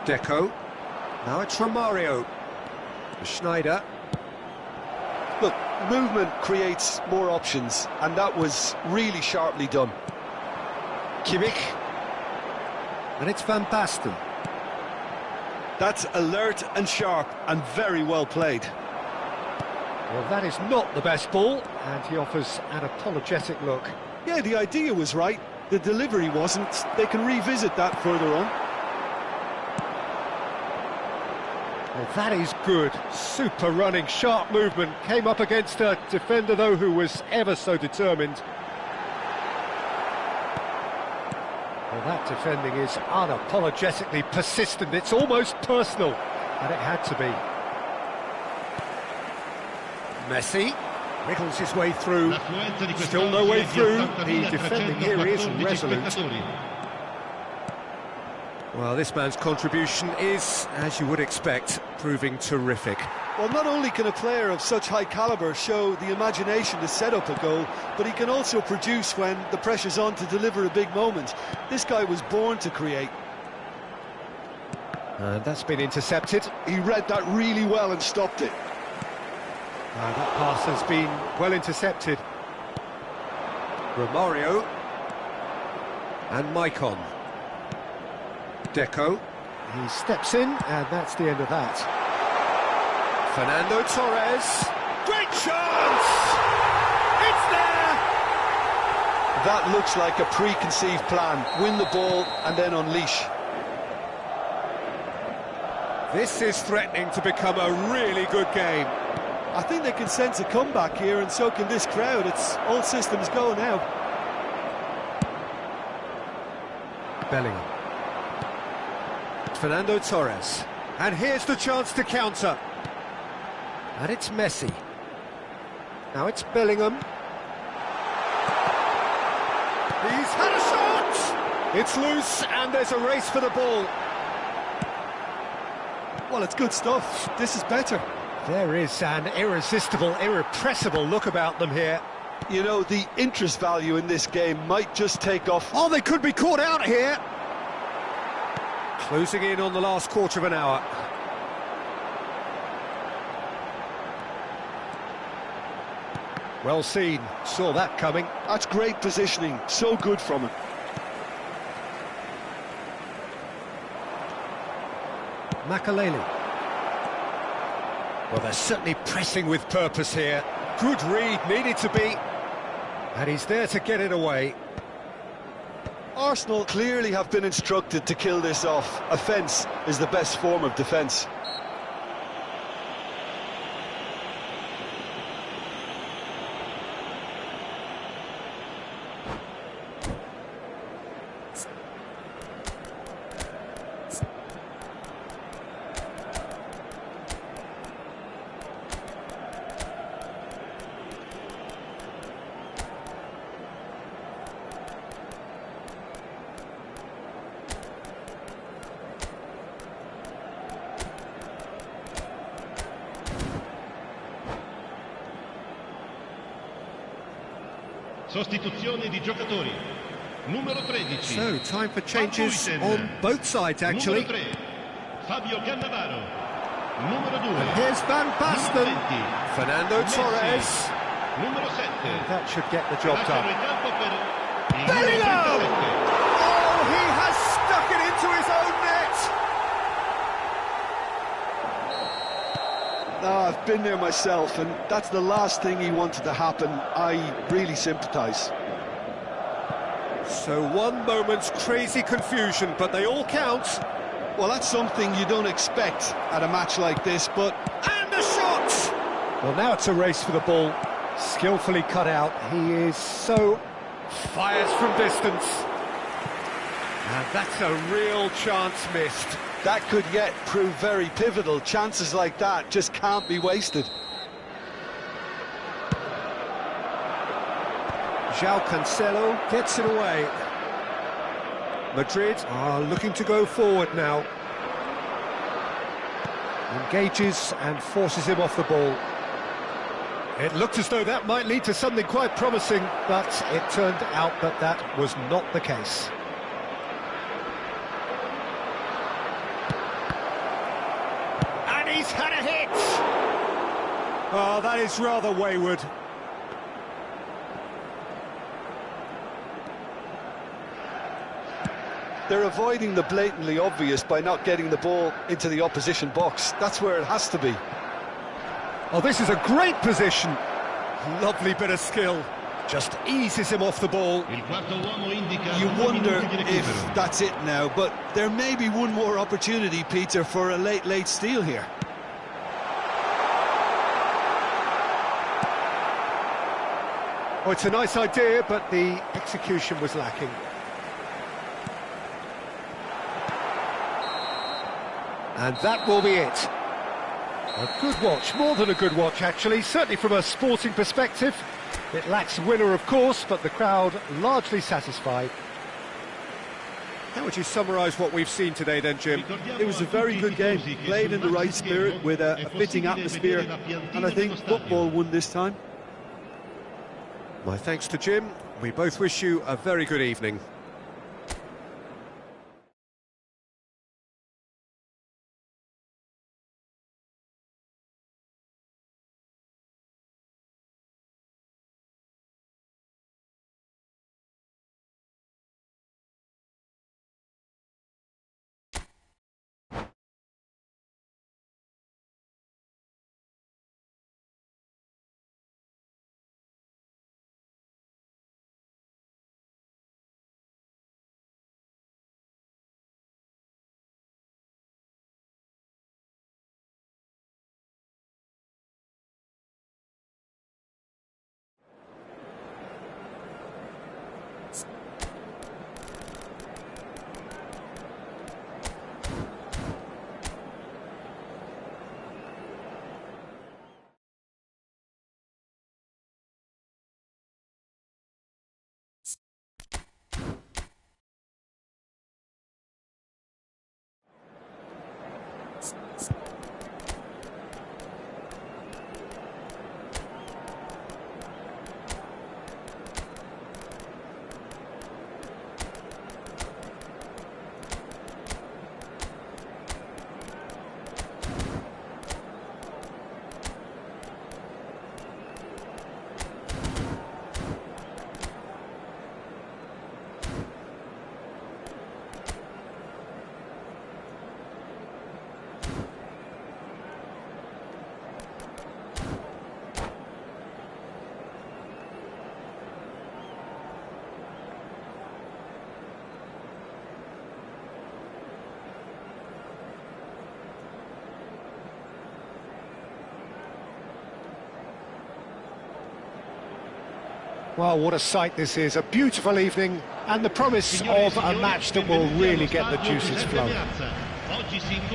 Deco. Now it's Romario. Schneider. Look, movement creates more options, and that was really sharply done. Kimmich. And it's Van Basten. That's alert and sharp and very well played. Well, that is not the best ball, and he offers an apologetic look. Yeah, the idea was right, the delivery wasn't. They can revisit that further on. Well, that is good. Super running, sharp movement. Came up against a defender, though, who was ever so determined. Well, that defending is unapologetically persistent. It's almost personal, and it had to be. Messi wriggles his way through. Still no way through. The defending here is resolute. Well, this man's contribution is, as you would expect, proving terrific. Well, not only can a player of such high calibre show the imagination to set up a goal, but he can also produce when the pressure's on to deliver a big moment. This guy was born to create. And that's been intercepted. He read that really well and stopped it. That pass has been well intercepted. Romario. And Maicon. Deco. He steps in, and that's the end of that. Fernando Torres. Great chance! It's there! That looks like a preconceived plan. Win the ball and then unleash. This is threatening to become a really good game. I think they can sense a comeback here, and so can this crowd. It's all systems go now. Bellingham. Fernando Torres. And here's the chance to counter. And it's Messi. Now it's Bellingham. He's had a shot! It's loose, and there's a race for the ball. Well, it's good stuff. This is better. There is an irresistible, irrepressible look about them here. You know, the interest value in this game might just take off. Oh, they could be caught out here. Closing in on the last quarter of an hour. Well seen, saw that coming. That's great positioning, so good from him. Makaleli. Well, they're certainly pressing with purpose here. Good read, needed to be. And he's there to get it away. Arsenal clearly have been instructed to kill this off. Offence is the best form of defence. Sostituzione di giocatori. Numero 13. So, time for changes on both sides, actually. Numero 3, Fabio Cannavaro. Numero 2. And here's Van Basten. Fernando Torres. Numero 7. That should get the job done. Bellingham! Bellingham! Oh, he has stuck it into his own net! Ah, I've been there myself, and that's the last thing he wanted to happen. I really sympathise. So one moment's crazy confusion, but they all count. Well, that's something you don't expect at a match like this, but... And the shot! Well, now it's a race for the ball. Skillfully cut out. He is so... fires from distance. And that's a real chance missed. That could yet prove very pivotal. Chances like that just can't be wasted. João Cancelo gets it away. Madrid are looking to go forward now. Engages and forces him off the ball. It looked as though that might lead to something quite promising, but it turned out that that was not the case. And he's had a hit! Oh, that is rather wayward. They're avoiding the blatantly obvious by not getting the ball into the opposition box. That's where it has to be. Oh, this is a great position. Lovely bit of skill. Just eases him off the ball. You wonder if that's it now, but there may be one more opportunity, Peter, for a late steal here. Oh, it's a nice idea, but the execution was lacking. And that will be it. A good watch, more than a good watch actually, certainly from a sporting perspective. It lacks winner, of course, but the crowd largely satisfied. How would you summarise what we've seen today then, Jim? It was a very good game, played in the right spirit with a fitting atmosphere, and I think football won this time. My thanks to Jim. We both wish you a very good evening. Well, what a sight this is, a beautiful evening, and the promise of a match that will really get the juices flowing.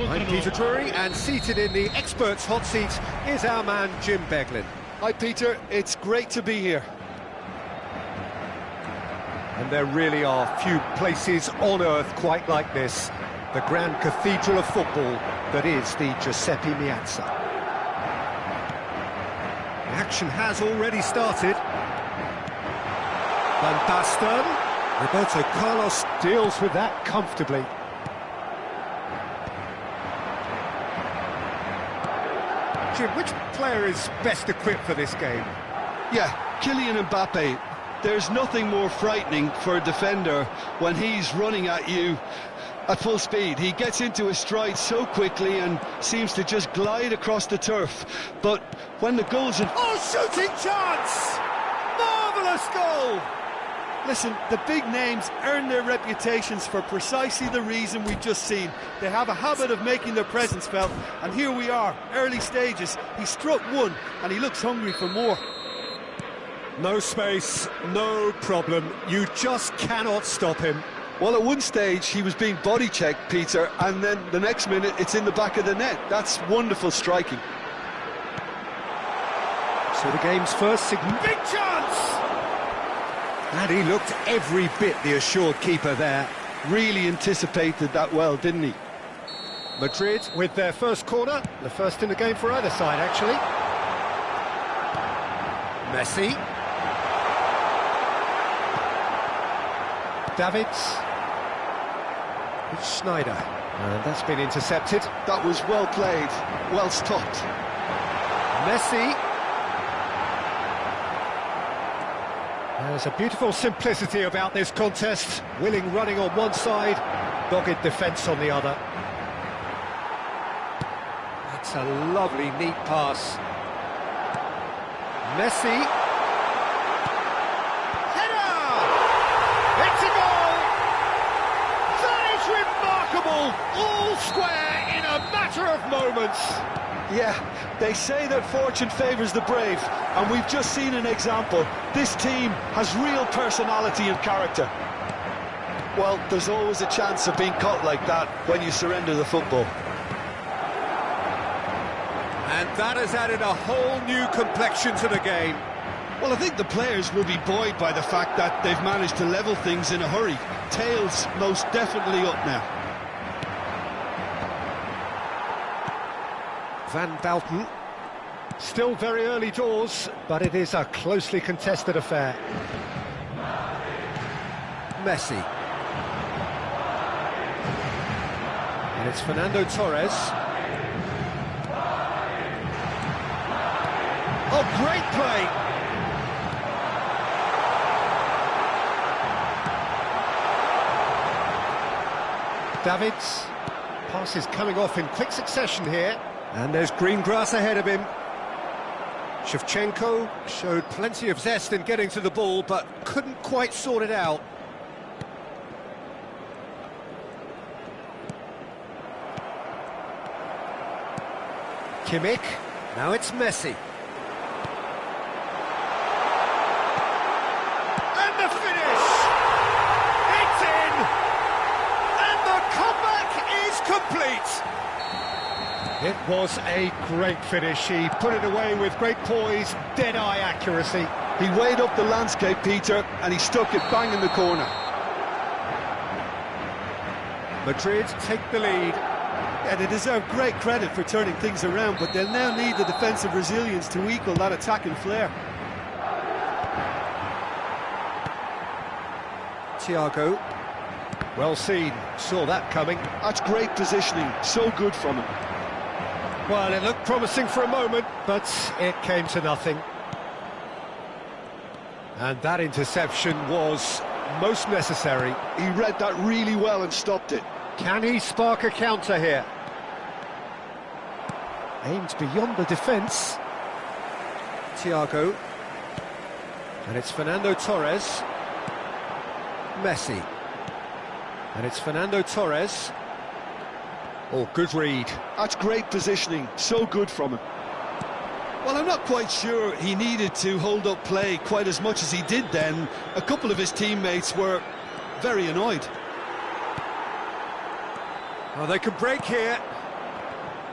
I'm Peter Drury, and seated in the experts' hot seat is our man Jim Beglin. Hi Peter, it's great to be here. And there really are few places on earth quite like this, the grand cathedral of football that is the Giuseppe Meazza. The action has already started. Van Basten, Roberto Carlos deals with that comfortably. Jim, which player is best equipped for this game? Yeah, Kylian Mbappe. There's nothing more frightening for a defender when he's running at you at full speed. He gets into his stride so quickly and seems to just glide across the turf. But when the goal's in... Oh, shooting chance! Marvellous goal! Listen, the big names earn their reputations for precisely the reason we've just seen. They have a habit of making their presence felt, and here we are, early stages. He struck one, and he looks hungry for more. No space, no problem. You just cannot stop him. Well, at one stage, he was being body-checked, Peter, and then the next minute, it's in the back of the net. That's wonderful striking. So the game's first big chance! And he looked every bit the assured keeper there. Really anticipated that well, didn't he? Madrid with their first corner, the first in the game for either side, actually. Messi. Davids. It's Schneider. And that's been intercepted. That was well played, well stopped. Messi. There's a beautiful simplicity about this contest. Willing running on one side, dogged defence on the other. That's a lovely, neat pass. Messi. Header! It's a goal! That is remarkable! All square in a matter of moments. Yeah, they say that fortune favours the brave, and we've just seen an example. This team has real personality and character. Well, there's always a chance of being caught like that when you surrender the football. And that has added a whole new complexion to the game. Well, I think the players will be buoyed by the fact that they've managed to level things in a hurry. Tails most definitely up now. Van Basten. Still very early doors, but it is a closely contested affair. Messi. And it's Fernando Torres. Oh, great play! Davids. Pass is coming off in quick succession here. And there's green grass ahead of him. Shevchenko showed plenty of zest in getting to the ball, but couldn't quite sort it out. Kimmich. Now it's Messi. And the finish! It's in! And the comeback is complete! It was a great finish. He put it away with great poise, dead-eye accuracy. He weighed up the landscape, Peter, and he stuck it bang in the corner. Madrid take the lead. Yeah, they deserve great credit for turning things around, but they'll now need the defensive resilience to equal that attacking flair. Thiago. Well seen. Saw that coming. That's great positioning. So good from him. Well, it looked promising for a moment, but it came to nothing. And that interception was most necessary. He read that really well and stopped it. Can he spark a counter here? Aimed beyond the defence. Thiago. And it's Fernando Torres. Messi. And it's Fernando Torres. Oh, good read. That's great positioning. So good from him. Well, I'm not quite sure he needed to hold up play quite as much as he did then. A couple of his teammates were very annoyed. Well, they could break here.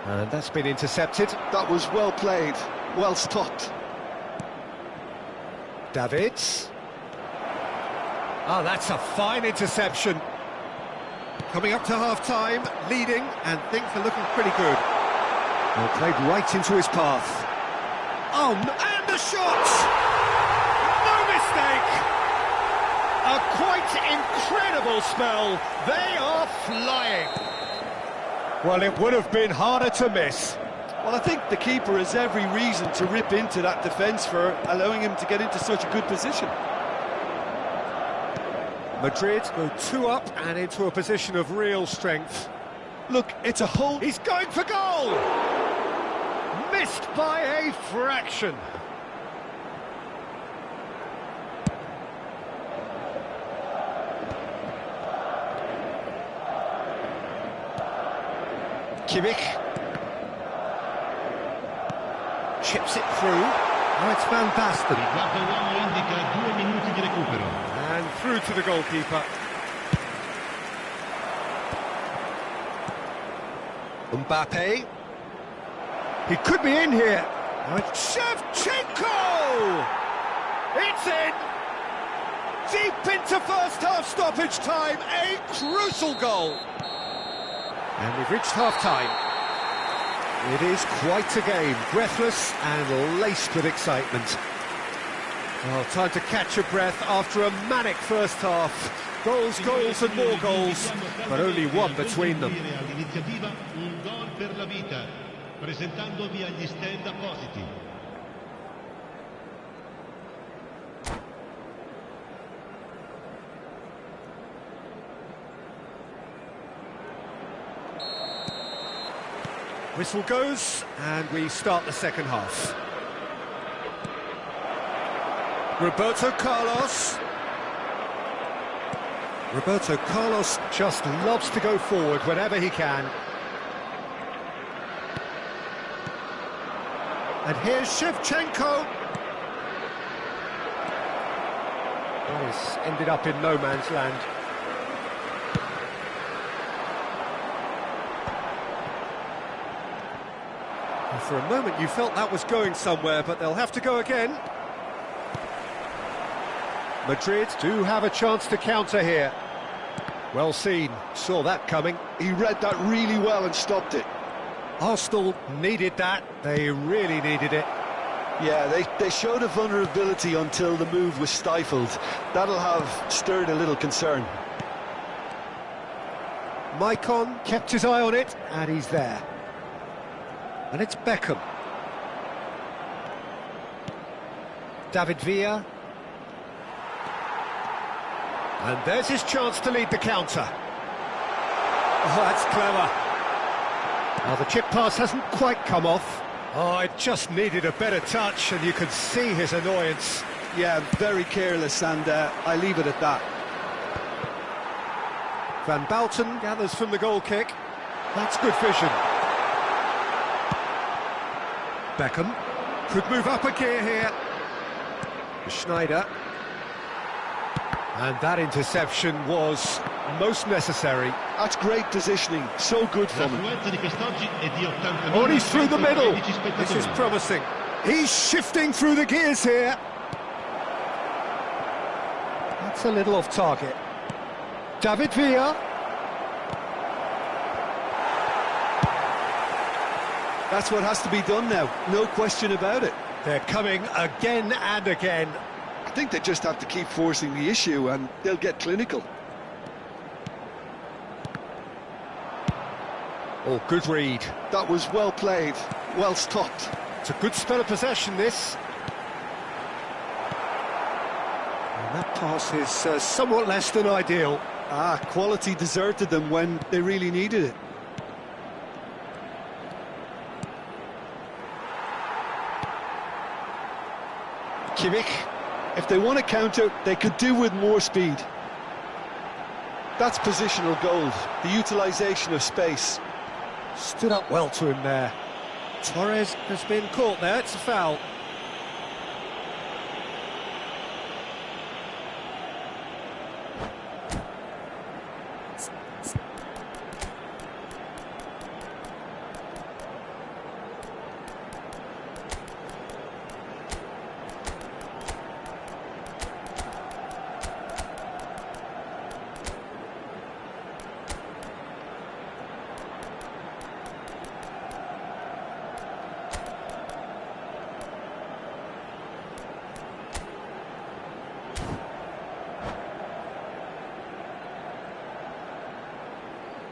And that's been intercepted. That was well played, well stopped. Davids. Oh, that's a fine interception. Coming up to half-time, leading, and things are looking pretty good. Well, played right into his path. Oh, and the shot! No mistake! A quite incredible spell. They are flying. Well, it would have been harder to miss. Well, I think the keeper has every reason to rip into that defence for allowing him to get into such a good position. Madrid go 2 up and into a position of real strength. Look, it's a whole... He's going for goal! Missed by a fraction. Kimmich. Chips it through. Now it's Van Basten. And through to the goalkeeper. Mbappe. He could be in here. Now it's Shevchenko! It's in! Deep into first half stoppage time. A crucial goal. And we've reached half-time. It is quite a game, breathless and laced with excitement. Well, time to catch your breath after a manic first half. Goals, goals and more goals, but only one between them. Whistle goes, and we start the second half. Roberto Carlos. Roberto Carlos just loves to go forward whenever he can. And here's Shevchenko. Oh, he's ended up in no man's land. For a moment you felt that was going somewhere, but they'll have to go again. Madrid do have a chance to counter here. Well seen, saw that coming. He read that really well and stopped it. Arsenal needed that, they really needed it. Yeah, they showed a vulnerability until the move was stifled. That'll have stirred a little concern. Maicon kept his eye on it, and he's there. And it's Beckham. David Villa. And there's his chance to lead the counter. Oh, that's clever. Now the chip pass hasn't quite come off. Oh, it just needed a better touch, and you could see his annoyance. Yeah, very careless, and I leave it at that. Van Basten gathers from the goal kick. That's good vision. Beckham could move up a gear here. Schneider. And that interception was most necessary. That's great positioning, so good from him. Oh, he's through the middle. This is promising. He's shifting through the gears here. That's a little off target. David Villa. That's what has to be done now, no question about it. They're coming again and again. I think they just have to keep forcing the issue and they'll get clinical. Oh, good read. That was well played, well stopped. It's a good spell of possession, this. And that pass is somewhat less than ideal. Quality deserted them when they really needed it. Kimmich. If they want to counter, they could do with more speed. That's positional gold, the utilisation of space. Stood up well to him there. Torres has been caught there, it's a foul.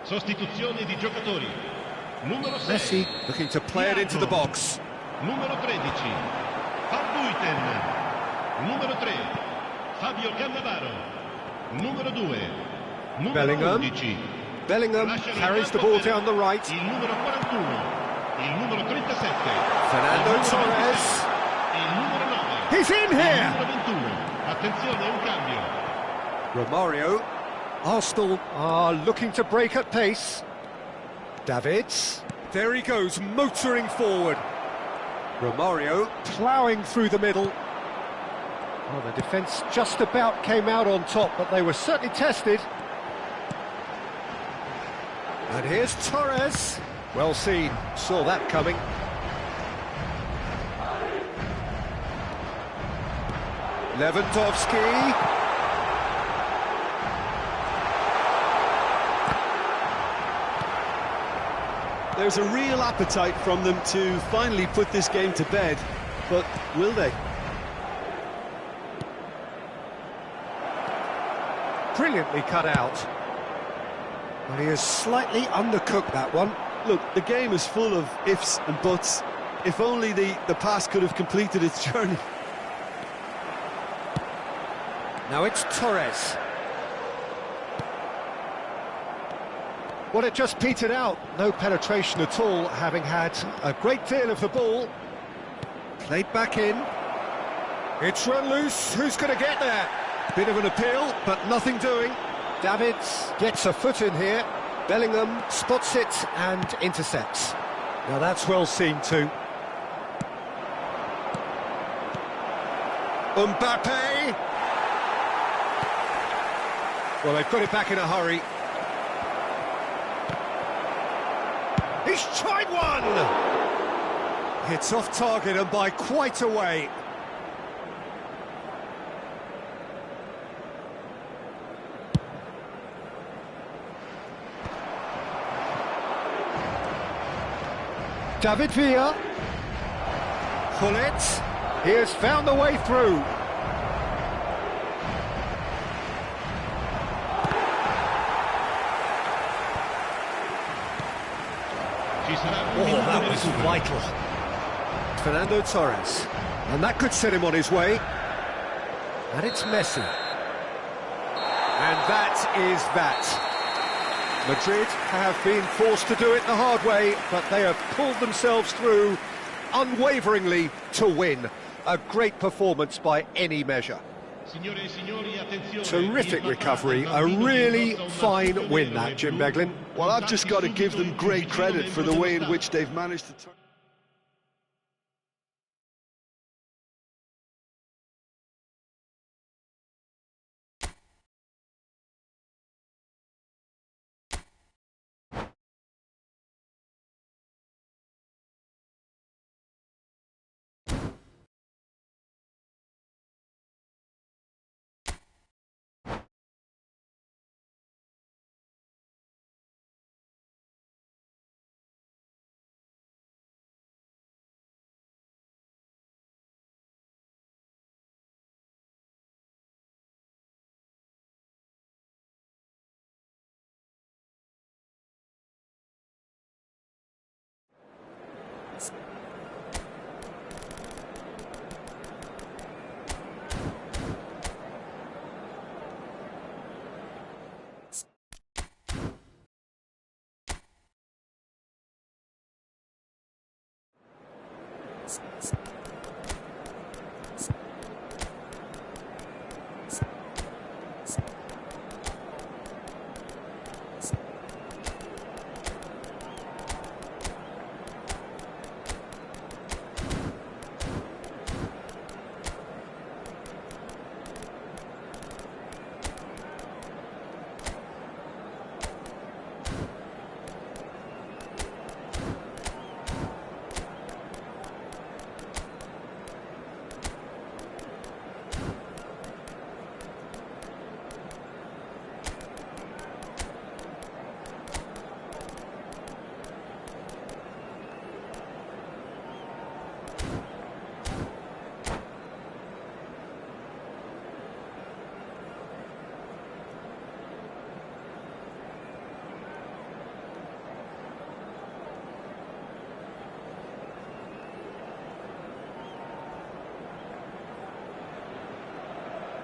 Sostituzione di giocatori. Numero 6. Messi looking to play it into the box. Numero 13. Van Buiten. Numero 3. Fabio Cannavaro. Numero 2. Numero Bellingham. 11. Bellingham carries the ball down the right. Il numero 41. Il numero 37. Fernando Il numero Torres. 26, il numero 9. He's in Il here! numero 21. Attenzione, un cambio. Romario. Arsenal are looking to break at pace. Davids. There he goes, motoring forward. Romario ploughing through the middle. Well, the defence just about came out on top, but they were certainly tested. And here's Torres. Well seen, saw that coming. Lewandowski. There's a real appetite from them to finally put this game to bed, but will they? Brilliantly cut out. But he has slightly undercooked that one. Look, the game is full of ifs and buts. If only the pass could have completed its journey. Now it's Torres. Well, it just petered out. No penetration at all, having had a great deal of the ball. Played back in. It's run loose. Who's going to get there? Bit of an appeal, but nothing doing. Davids gets a foot in here. Bellingham spots it and intercepts. Now that's well seen too. Mbappe! Well, they've got it back in a hurry. He's tried one! Hits off target and by quite a way. David Villa. Pullet. He has found the way through. Oh, that was vital. Fernando Torres. And that could set him on his way. And it's Messi. And that is that. Madrid have been forced to do it the hard way, but they have pulled themselves through unwaveringly to win. A great performance by any measure. Terrific recovery, a really fine win that, Jim Beglin. Well, I've just got to give them great credit for the way in which they've managed to turn.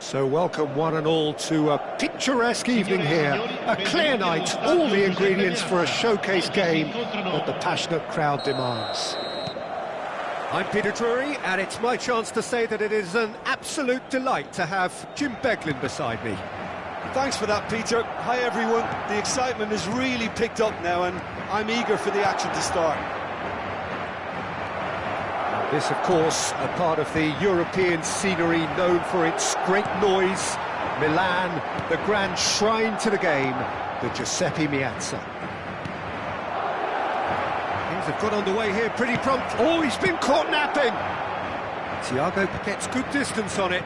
So welcome one and all to a picturesque evening here, a clear night, all the ingredients for a showcase game that the passionate crowd demands. I'm Peter Drury, and it's my chance to say that it is an absolute delight to have Jim Beglin beside me. Thanks for that, Peter. Hi everyone. The excitement has really picked up now and I'm eager for the action to start. This, of course, a part of the European scenery known for its great noise. Milan, the grand shrine to the game, the Giuseppe Meazza. Things have got underway here pretty prompt. Oh, he's been caught napping! Thiago gets good distance on it.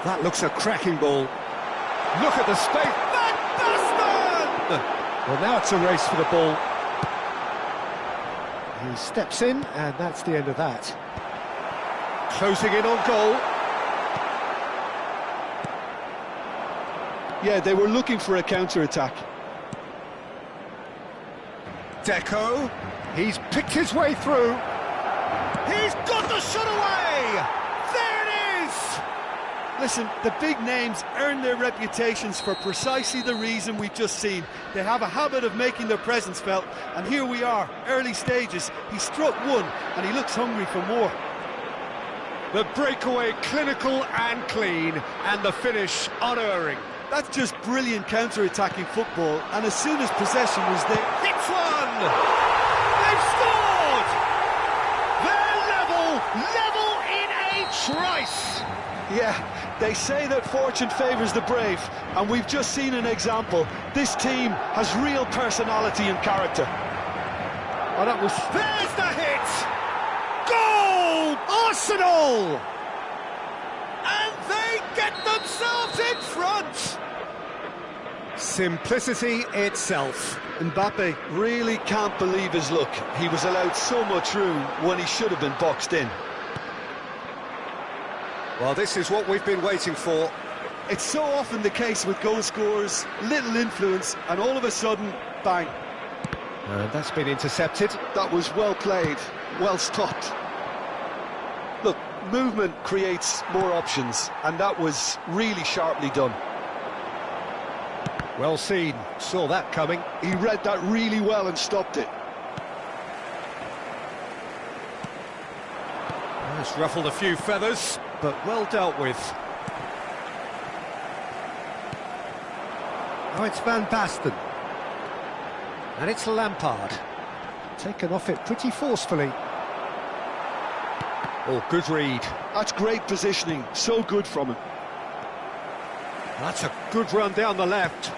That looks a cracking ball. Look at the space. Well, now it's a race for the ball. He steps in, and that's the end of that. Closing in on goal. Yeah, they were looking for a counter-attack. Deco, he's picked his way through. He's got the shot away! There it is! Listen, the big names earn their reputations for precisely the reason we've just seen. They have a habit of making their presence felt, and here we are, early stages. He struck one, and he looks hungry for more. The breakaway clinical and clean, and the finish unerring. That's just brilliant counter-attacking football, and as soon as possession was there... Hits one! They've scored! They're level in a trice! Yeah, they say that fortune favours the brave, and we've just seen an example. This team has real personality and character. Oh, that was... There's the hit! Goal! Arsenal! And they get themselves in front! Simplicity itself. Mbappe really can't believe his luck. He was allowed so much room when he should have been boxed in. Well, this is what we've been waiting for. It's so often the case with goal scorers, little influence, and all of a sudden, bang. And that's been intercepted. That was well played, well stopped. Look, movement creates more options, and that was really sharply done. Well seen, saw that coming. He read that really well and stopped it. It's ruffled a few feathers, but well dealt with. Now it's Van Basten. And it's Lampard. Taken off it pretty forcefully. Oh, good read. That's great positioning, so good from him. That's a good run down the left.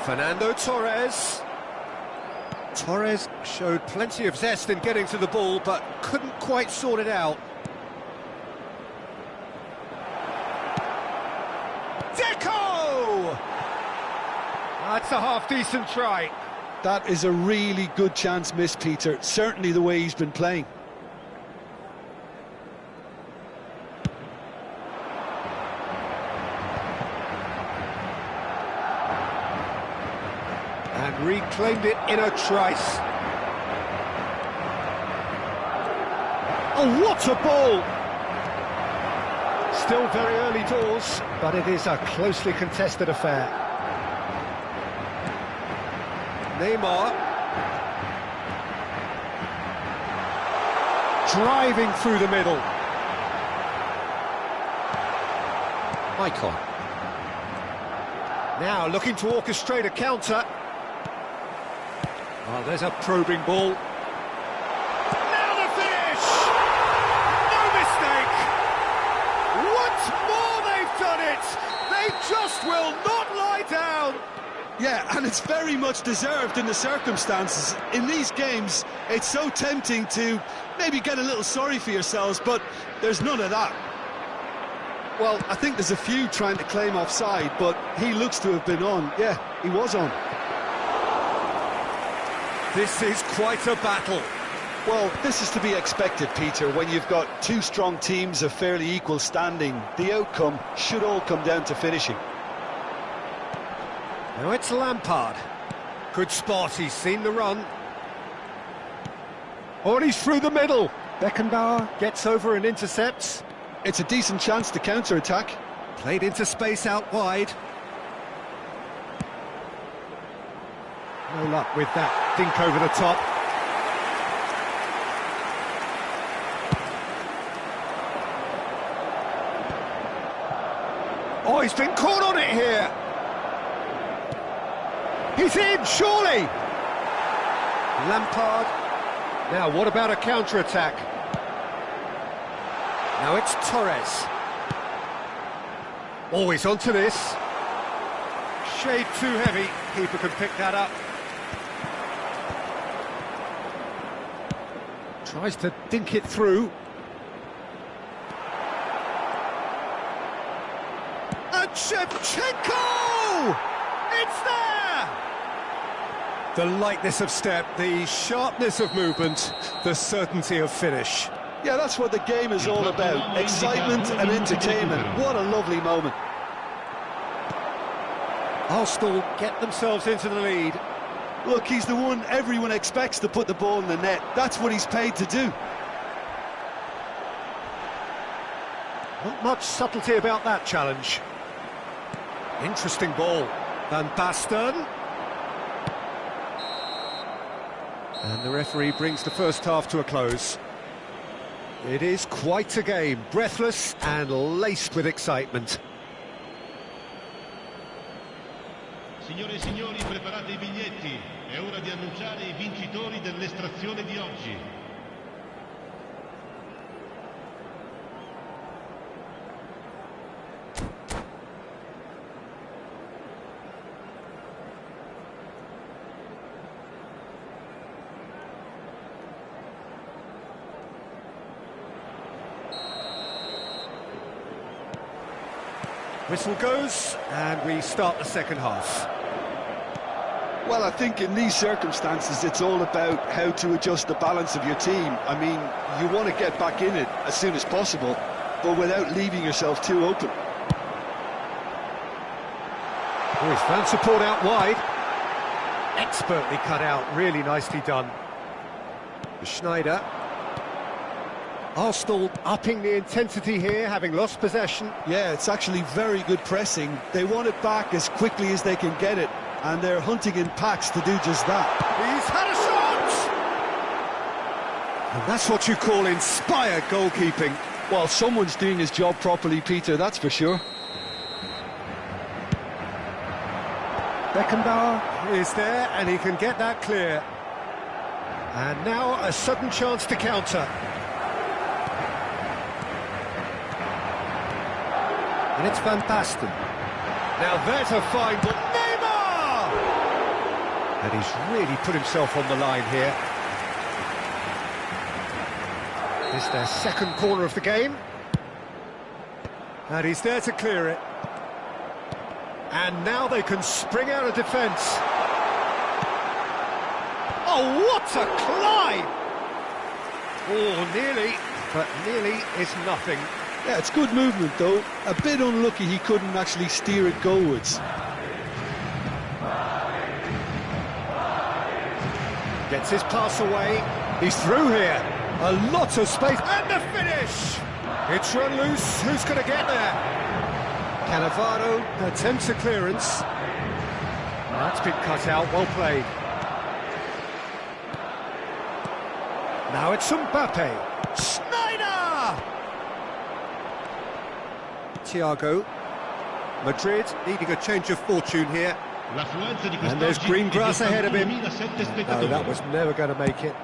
Fernando Torres. Torres showed plenty of zest in getting to the ball, but couldn't quite sort it out. Deco! That's a half-decent try. That is a really good chance missed, Peter. Certainly the way he's been playing. And reclaimed it in a trice. Oh, what a ball! Still very early doors, but it is a closely contested affair. Neymar. Driving through the middle. Icon. Now looking to orchestrate a counter. Oh, there's a probing ball. Now the finish! No mistake! Once more they've done it! They just will not lie down! Yeah, and it's very much deserved in the circumstances. In these games, it's so tempting to maybe get a little sorry for yourselves, but there's none of that. Well, I think there's a few trying to claim offside, but he looks to have been on. Yeah, he was on. This is quite a battle. Well, this is to be expected, Peter. When you've got two strong teams of fairly equal standing, the outcome should all come down to finishing. Now it's Lampard. Good spot, he's seen the run. Oh, and he's through the middle. Beckenbauer gets over and intercepts. It's a decent chance to counter-attack. Played into space out wide. No luck with that dink over the top. Oh, he's been caught on it here. He's in, surely. Lampard. Now, what about a counter-attack? Now it's Torres. Always onto this. Shade too heavy. Keeper can pick that up. Tries to dink it through. And Shevchenko! It's there! The lightness of step, the sharpness of movement, the certainty of finish. Yeah, that's what the game is all about. Excitement and entertainment. What a lovely moment. Arsenal get themselves into the lead. Look, he's the one everyone expects to put the ball in the net. That's what he's paid to do. Not much subtlety about that challenge. Interesting ball. Van Basten. And the referee brings the first half to a close. It is quite a game, breathless and laced with excitement. Signore e signori, preparate I biglietti. È ora di annunciare I vincitori dell'estrazione di oggi. Whistle goes, and we start the second half. Well, I think in these circumstances, it's all about how to adjust the balance of your team. I mean, you want to get back in it as soon as possible, but without leaving yourself too open. Oh, his fan support out wide. Expertly cut out, really nicely done. Schneider. Arsenal upping the intensity here, having lost possession. Yeah, it's actually very good pressing. They want it back as quickly as they can get it, and they're hunting in packs to do just that. He's had a shot! And that's what you call inspired goalkeeping. Well, someone's doing his job properly, Peter, that's for sure. Beckenbauer is there, and he can get that clear. And now a sudden chance to counter. And it's Van Basten. Now there's a fine ball. Neymar! And he's really put himself on the line here. It's their second corner of the game. And he's there to clear it. And now they can spring out of defence. Oh, what a climb! Oh, nearly, but nearly is nothing. Yeah, it's good movement, though. A bit unlucky he couldn't actually steer it goalwards. Gets his pass away. He's through here. A lot of space. And the finish! It's run loose. Who's going to get there? Cannavaro attempts a clearance. That's been cut out. Well played. Now it's Mbappe. Schneider! Thiago. Madrid needing a change of fortune here. And there's green grass ahead of him. No, that was never going to make it.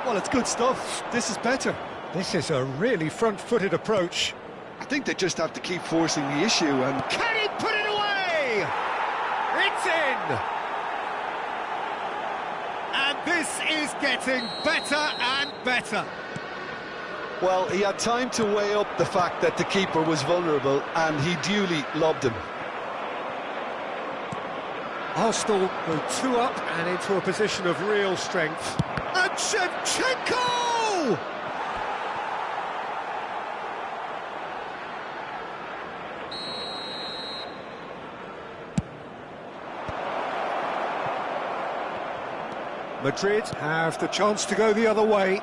Well, it's good stuff. This is better. This is a really front-footed approach. I think they just have to keep forcing the issue and... Can he put it away? It's in! And this is getting better and better. Well, he had time to weigh up the fact that the keeper was vulnerable, and he duly lobbed him. Arsenal go 2 up and into a position of real strength. And Shevchenko! Madrid have the chance to go the other way.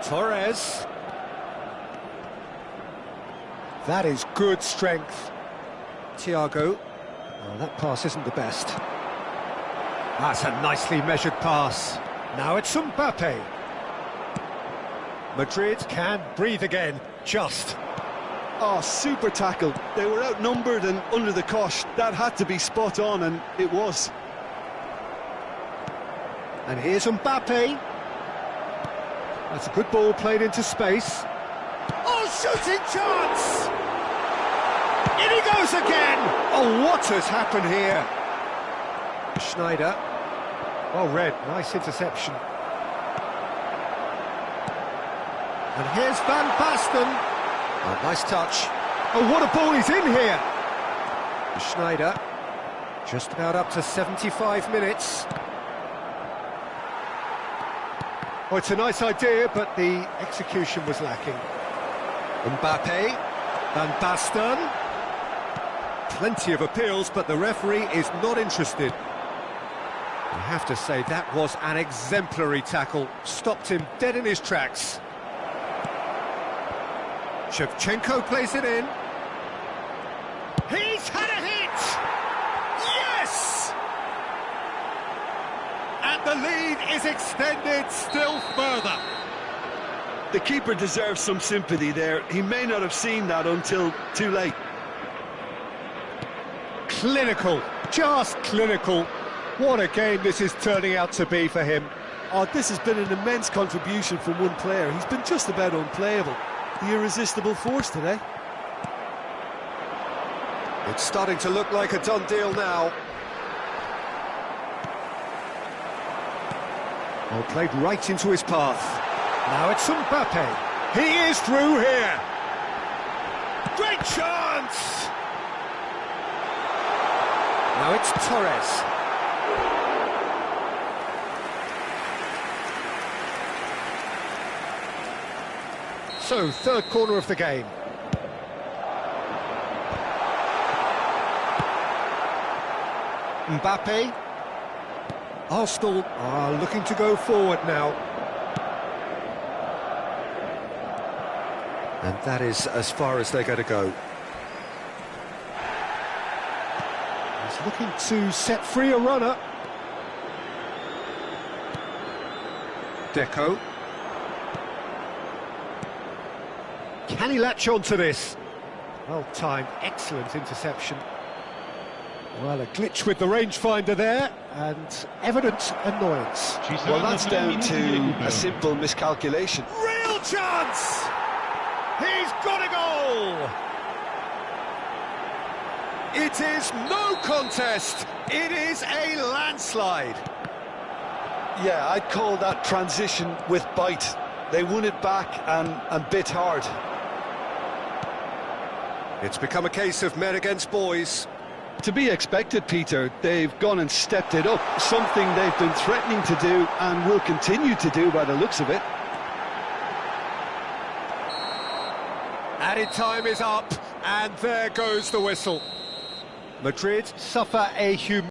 Torres. That is good strength. Thiago. Oh, that pass isn't the best. That's a nicely measured pass. Now it's Mbappe. Madrid can breathe again, just. Oh, super tackle. They were outnumbered and under the cosh. That had to be spot on, and it was. And here's Mbappe. That's a good ball played into space. Oh, shooting chance! In he goes again! Oh, what has happened here? Schneider. Well read, nice interception. And here's Van Basten. Oh, nice touch. Oh, what a ball he's in here! Schneider. Just about up to 75 minutes. Oh, it's a nice idea, but the execution was lacking. Mbappe. Van Basten. Plenty of appeals, but the referee is not interested. I have to say, that was an exemplary tackle. Stopped him dead in his tracks. Shevchenko plays it in. He's had a hit! Yes! And the lead is extended still further. The keeper deserves some sympathy there. He may not have seen that until too late. Clinical, just clinical. What a game this is turning out to be for him. Oh, this has been an immense contribution from one player. He's been just about unplayable. The irresistible force today. It's starting to look like a done deal now. Well, played right into his path. Now it's Mbappe. He is through here. Great chance! Now it's Torres. So, third corner of the game. Mbappe. Arsenal are looking to go forward now. And that is as far as they're going to go. He's looking to set free a runner. Deco. Can he latch on to this? Well timed, excellent interception. Well, a glitch with the rangefinder there, and evident annoyance. Well, that's down to a simple miscalculation. Real chance! He's got a goal! It is no contest. It is a landslide. Yeah, I'd call that transition with bite. They won it back and bit hard. It's become a case of men against boys. To be expected, Peter. They've gone and stepped it up, something they've been threatening to do and will continue to do by the looks of it. Added time is up, and there goes the whistle. Madrid suffer a